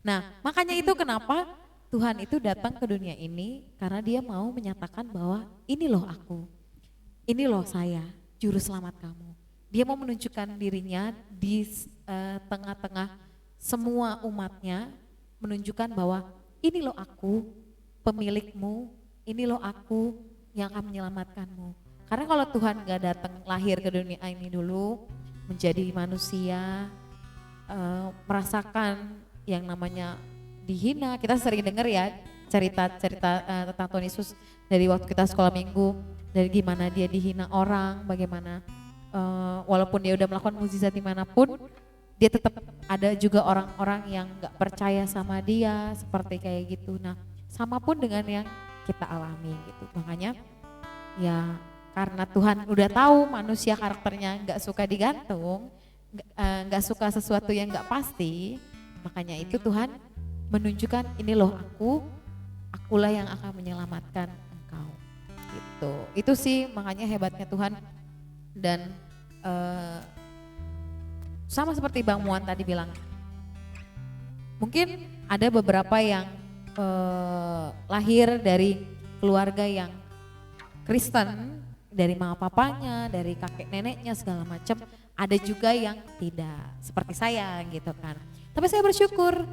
Nah, makanya itu kenapa Tuhan itu datang ke dunia ini, karena dia mau menyatakan bahwa ini loh aku, ini loh saya, juru selamat kamu. Dia mau menunjukkan dirinya di tengah-tengah semua umatnya, menunjukkan bahwa ini loh aku, pemilikmu, ini loh aku yang akan menyelamatkanmu. Karena kalau Tuhan gak datang lahir ke dunia ini dulu, menjadi manusia, merasakan yang namanya dihina. Kita sering dengar ya cerita-cerita tentang Tuhan Yesus dari waktu kita sekolah minggu, dari gimana dia dihina orang, bagaimana walaupun dia udah melakukan mukjizat dimanapun, dia tetap ada juga orang-orang yang gak percaya sama dia, seperti kayak gitu. Nah, sama pun dengan yang kita alami gitu. Makanya ya karena Tuhan udah tahu manusia karakternya gak suka digantung, gak suka sesuatu yang gak pasti, makanya itu Tuhan menunjukkan ini loh akulah yang akan menyelamatkan engkau gitu. Itu sih makanya hebatnya Tuhan. Dan sama seperti Bang Muan tadi bilang, mungkin ada beberapa yang lahir dari keluarga yang Kristen, dari mama papanya, dari kakek neneknya segala macam. Ada juga yang tidak, seperti saya gitu kan. Tapi saya bersyukur,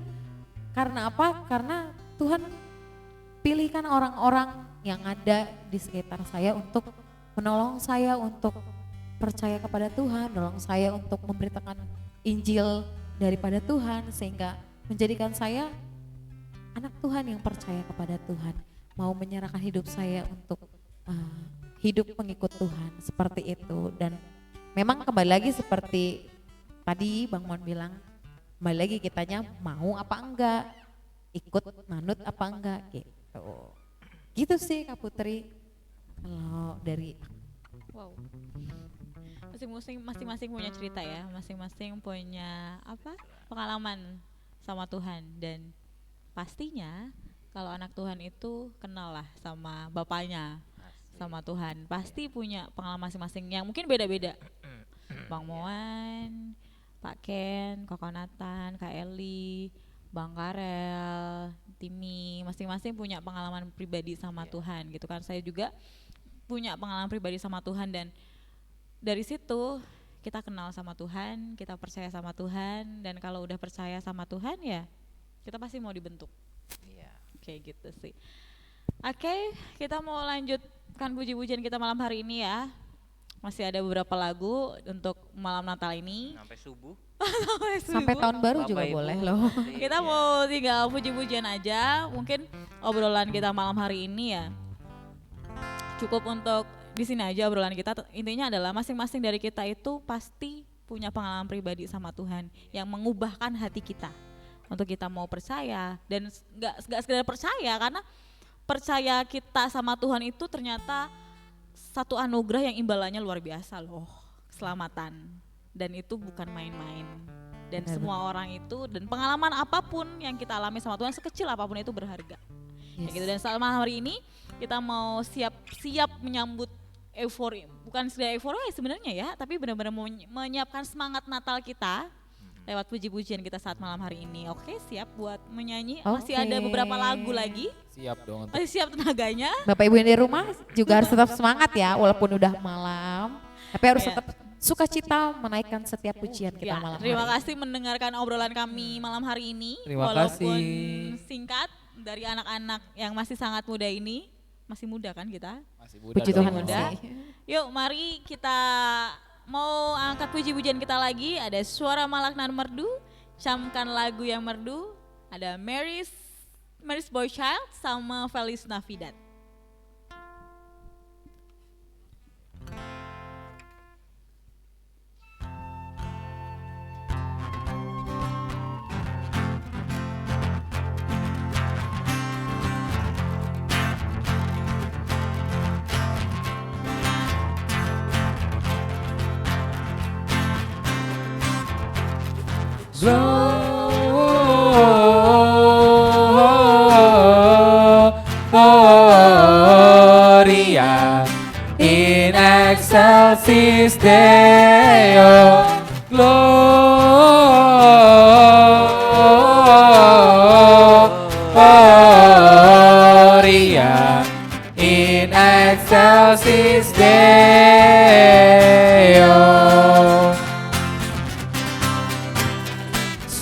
karena apa? Karena Tuhan pilihkan orang-orang yang ada di sekitar saya untuk menolong saya untuk percaya kepada Tuhan, menolong saya untuk memberitakan Injil daripada Tuhan, sehingga menjadikan saya anak Tuhan yang percaya kepada Tuhan, mau menyerahkan hidup saya untuk hidup pengikut Tuhan, seperti itu. Dan memang kembali lagi seperti tadi Bang Mon bilang, kembali lagi kitanya mau apa enggak, ikut manut apa enggak gitu. Gitu sih Kak Putri, kalau dari Wow. Masing-masing punya cerita ya, masing-masing punya pengalaman sama Tuhan, dan pastinya kalau anak Tuhan itu kenal lah sama bapaknya, sama Tuhan, pasti punya pengalaman masing-masing yang mungkin beda-beda. Bang Moan, Pak Ken, Koko Nathan, Kak Eli, Bang Karel, Timi, masing-masing punya pengalaman pribadi sama Tuhan gitu kan. Saya juga punya pengalaman pribadi sama Tuhan, dan dari situ kita kenal sama Tuhan, kita percaya sama Tuhan, dan kalau udah percaya sama Tuhan ya kita pasti mau dibentuk. Iya. Kayak gitu sih. Oke, kita mau lanjutkan puji-pujian kita malam hari ini ya. Masih ada beberapa lagu untuk malam Natal ini. Sampai subuh. sampai tahun baru Bapak juga Ibu, boleh loh. Kita mau tinggal puji-pujian aja. Mungkin obrolan kita malam hari ini ya cukup untuk di sini aja obrolan kita. Intinya adalah masing-masing dari kita itu pasti punya pengalaman pribadi sama Tuhan yang mengubahkan hati kita untuk kita mau percaya, dan nggak sekedar percaya, karena percaya kita sama Tuhan itu ternyata satu anugerah yang imbalannya luar biasa loh, keselamatan, dan itu bukan main-main. Dan semua orang itu, dan pengalaman apapun yang kita alami sama Tuhan, sekecil apapun itu berharga. Kayak gitu. Dan selama hari ini kita mau siap menyambut euforia, bukan sekedar euforia sebenarnya ya, tapi benar-benar menyiapkan semangat Natal kita lewat puji-pujian kita saat malam hari ini. Oke, siap buat menyanyi? Masih ada beberapa lagu lagi. Siap dong. Masih siap tenaganya? Bapak Ibu yang di rumah juga harus tetap semangat ya, walaupun udah malam, tapi harus tetap sukacita menaikkan setiap pujian kita malam hari. Terima kasih mendengarkan obrolan kami malam hari ini. Terima walaupun kasih. singkat, dari anak-anak yang masih sangat muda ini. Masih muda kan kita? Masih muda. Puji dong. Tuhan Muda. masih. Yuk mari kita mau angkat puji-pujian kita lagi. Ada suara Malaknan Merdu, camkan lagu yang merdu. Ada Mary's Boy Child sama Feliz Navidad. Gloria in excelsis Deo. Gloria in excelsis Deo.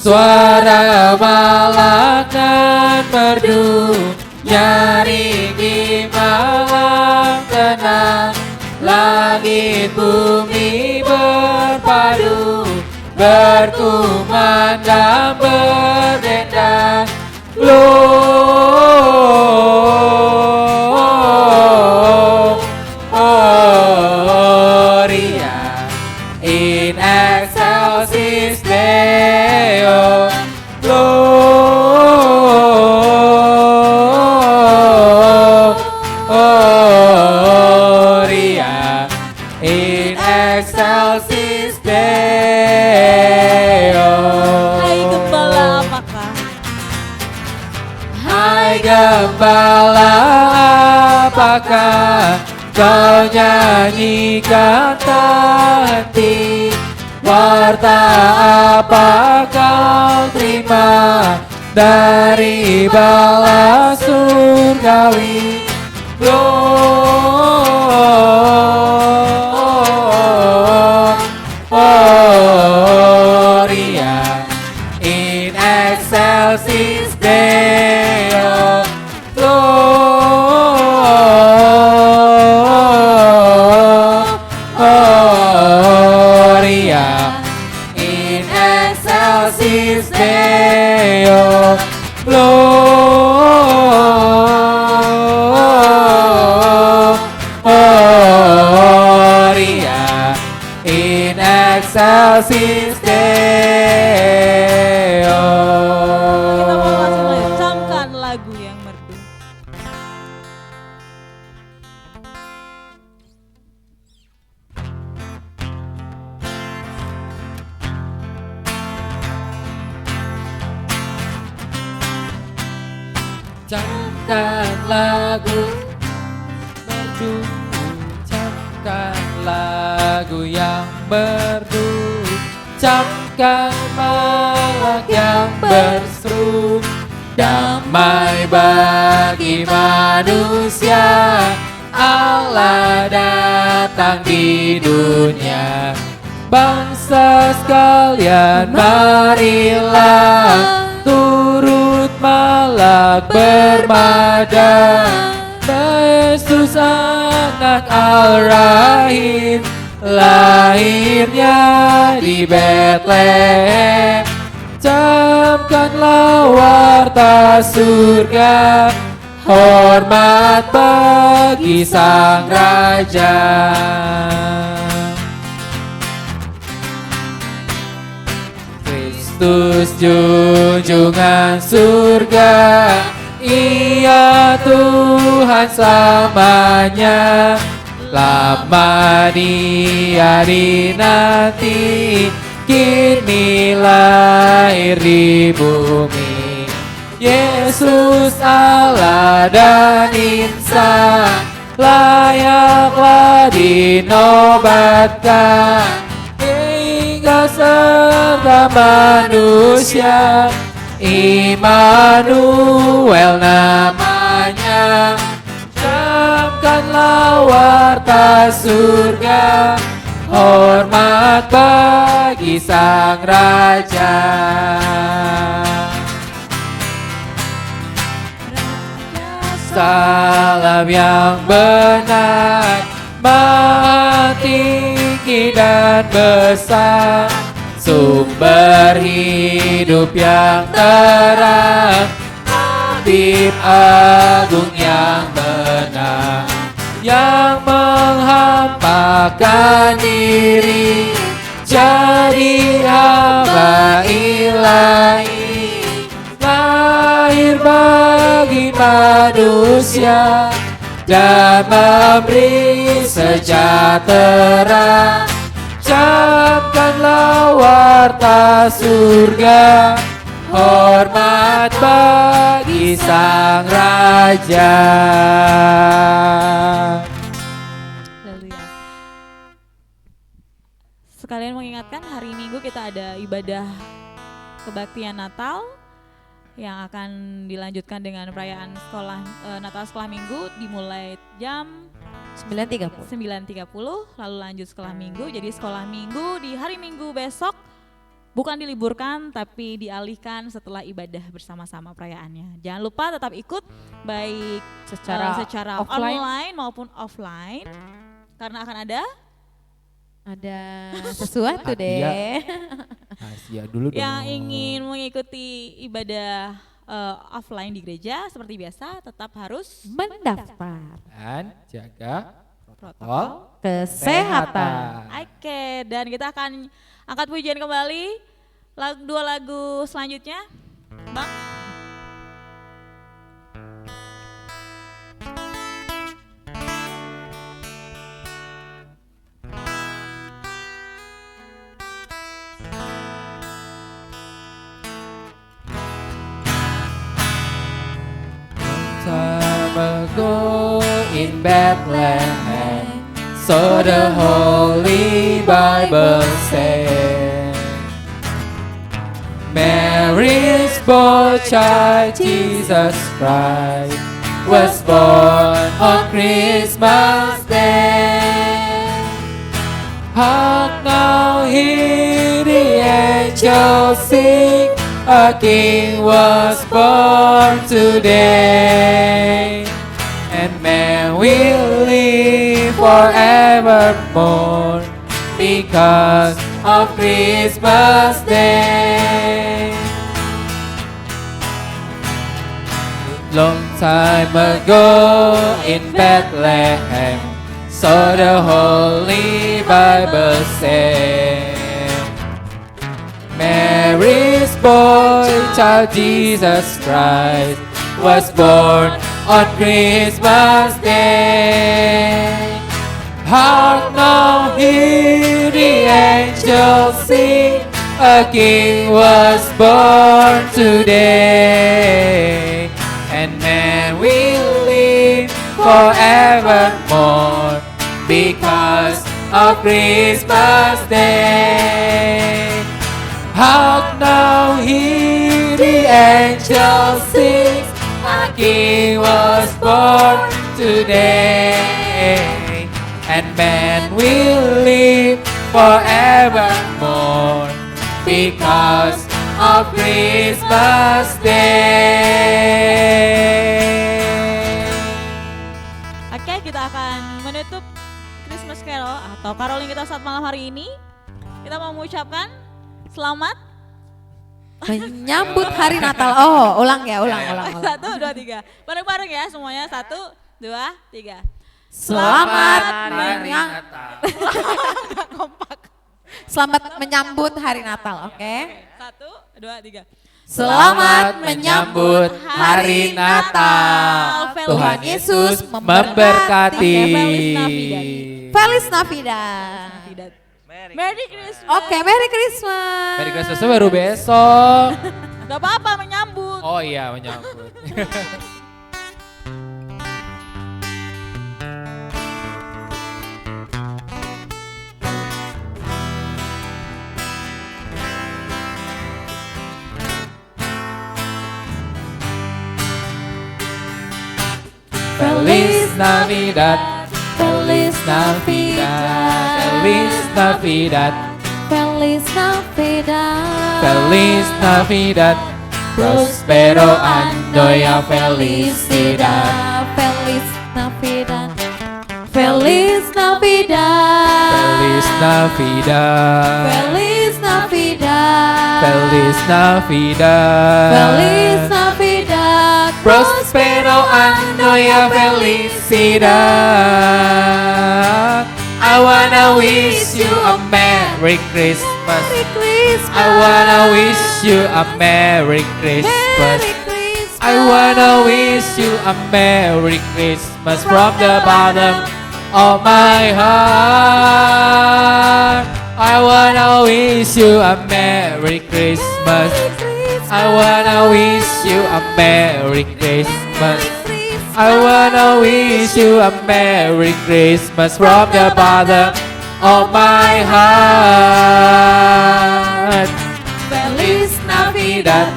Suara malaikat merdu nyaring di malam tenang, langit bumi berpadu, berkumandang berdendang. Gloria in excelsis Deo. Gloria in excelsis Deo. Hai Gembala apakah? Hai Gembala, apakah kau nyanyikan tak henti? Warta apa kau terima dari bala surgawi? Gloria in excelsis Deo. Gloria in excelsis Deo. Gloria in excelsis Deo. Kita mau langsung aja camkan lagu yang merdu. Camkan lagu merdu, camkan lagu yang merdu, camkan malak yang berseru. Damai bagi manusia, Allah datang di dunia. Bangsa sekalian marilah turut malak bermada. Yesus anak Al-Rahim, lahirnya di Betlehem. Camkanlah warta surga, hormat bagi Sang Raja. Kristus junjungan surga, Ia Tuhan selamanya. Lama Dia dinanti, kini lahir di bumi. Yesus Allah dan insan, layaklah dinobatkan. Hingga serta manusia, Immanuel namanya. Camkanlah warta surga, hormat bagi Sang Raja. Salam yang benar, maha tinggi dan besar, sumber hidup yang terang, Habib agung yang benar, yang menghampakan diri jadi hamba ilahi, lahir bagi manusia dan memberi sejahtera. Camkanlah harta surga, hormat bagi sang raja. Haleluya. Sekalian mengingatkan hari Minggu kita ada ibadah kebaktian Natal yang akan dilanjutkan dengan perayaan Natal sekolah Minggu dimulai jam 9.30. 9.30 lalu lanjut sekolah Minggu. Jadi sekolah Minggu di hari Minggu besok bukan diliburkan tapi dialihkan setelah ibadah bersama-sama perayaannya. Jangan lupa tetap ikut baik secara online maupun offline karena akan Ada sesuatu Hadiah. deh. Asia dulu dong. yang ingin mengikuti ibadah offline di gereja seperti biasa tetap harus Mendaftar Dan jaga protokol kesehatan. Oke, dan kita akan angkat pujian kembali dua lagu selanjutnya, Bang. Time ago in Bethlehem, so the Holy Bible said, Mary's boy child Jesus Christ was born on Christmas Day. Hark now, hear the angels sing, a King was born today, and man will live forevermore because of Christmas Day. Long time ago in Bethlehem, so the Holy Bible said, Mary's boy child Jesus Christ was born on Christmas Day. Hark now, hear the angels sing, a King was born today, and man will live forevermore because of Christmas Day. Hark now, hear the angels sing, a King was born today, and man will live forevermore because of Christmas Day. Oke, kita akan menutup Christmas Carol atau caroling kita saat malam hari ini. Kita mau mengucapkan selamat Menyambut hari Natal. Oh, ulang. 1, 2, 3. Bareng-bareng ya semuanya. 1, 2, 3. Selamat Hari Natal. Selamat menyambut hari Natal, oke? 1, 2, 3. Selamat menyambut hari Natal. Tuhan Yesus memberkati. Feliz Navidad. Merry Christmas. Oke, Merry Christmas. Merry Christmas baru besok. Gak apa-apa menyambut. Oh iya, menyambut. Feliz Navidad, Feliz Navidad, Feliz Navidad, Feliz Navidad. Feliz Navidad, Prospero año ya felicidad. Feliz Navidad. Feliz Navidad. Feliz Navidad, Feliz Navidad. Feliz Navidad, Feliz Navidad. Prospero año ya felicidad. I wanna wish you a Merry Christmas. Merry Christmas. I wanna wish you a Merry Christmas. Merry Christmas. I wanna wish you a Merry Christmas from the bottom of my heart. I wanna wish wish you a Merry Christmas. I wanna wish you a Merry Christmas. I wanna wish you a Merry Christmas from the bottom of my heart. Feliz Navidad,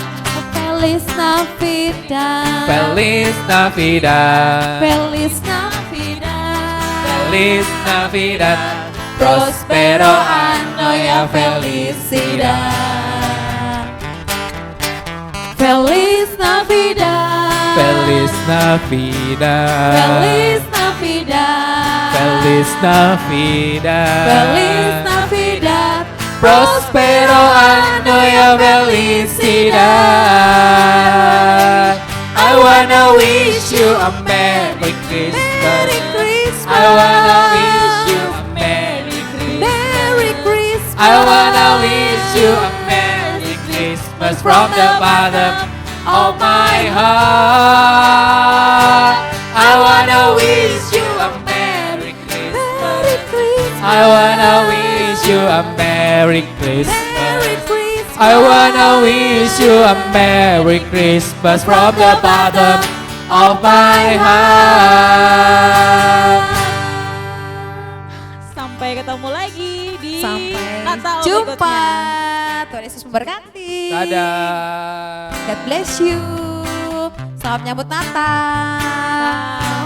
Feliz Navidad, Feliz Navidad, Feliz Navidad, Feliz Navidad, Prospero Anno ya felicidad. Feliz Navidad, Feliz Navidad, Feliz Navidad, Feliz Navidad, Feliz Navidad, Prospero Anno ya felicidad. I wanna wish you a Merry Christmas. I wanna wish you a Merry Christmas. Merry Christmas. I wanna wish you a Merry Christmas from the bottom of my heart. I wanna wish you a Merry Christmas. I wanna wish you a Merry Christmas. I wanna wish you a Merry Christmas from the bottom of my heart. Sampai ketemu lagi di Sampai Natal jumpa. berikutnya. Tuhan Yesus memberkati. Dadah. God bless you. Selamat menyambut Natal.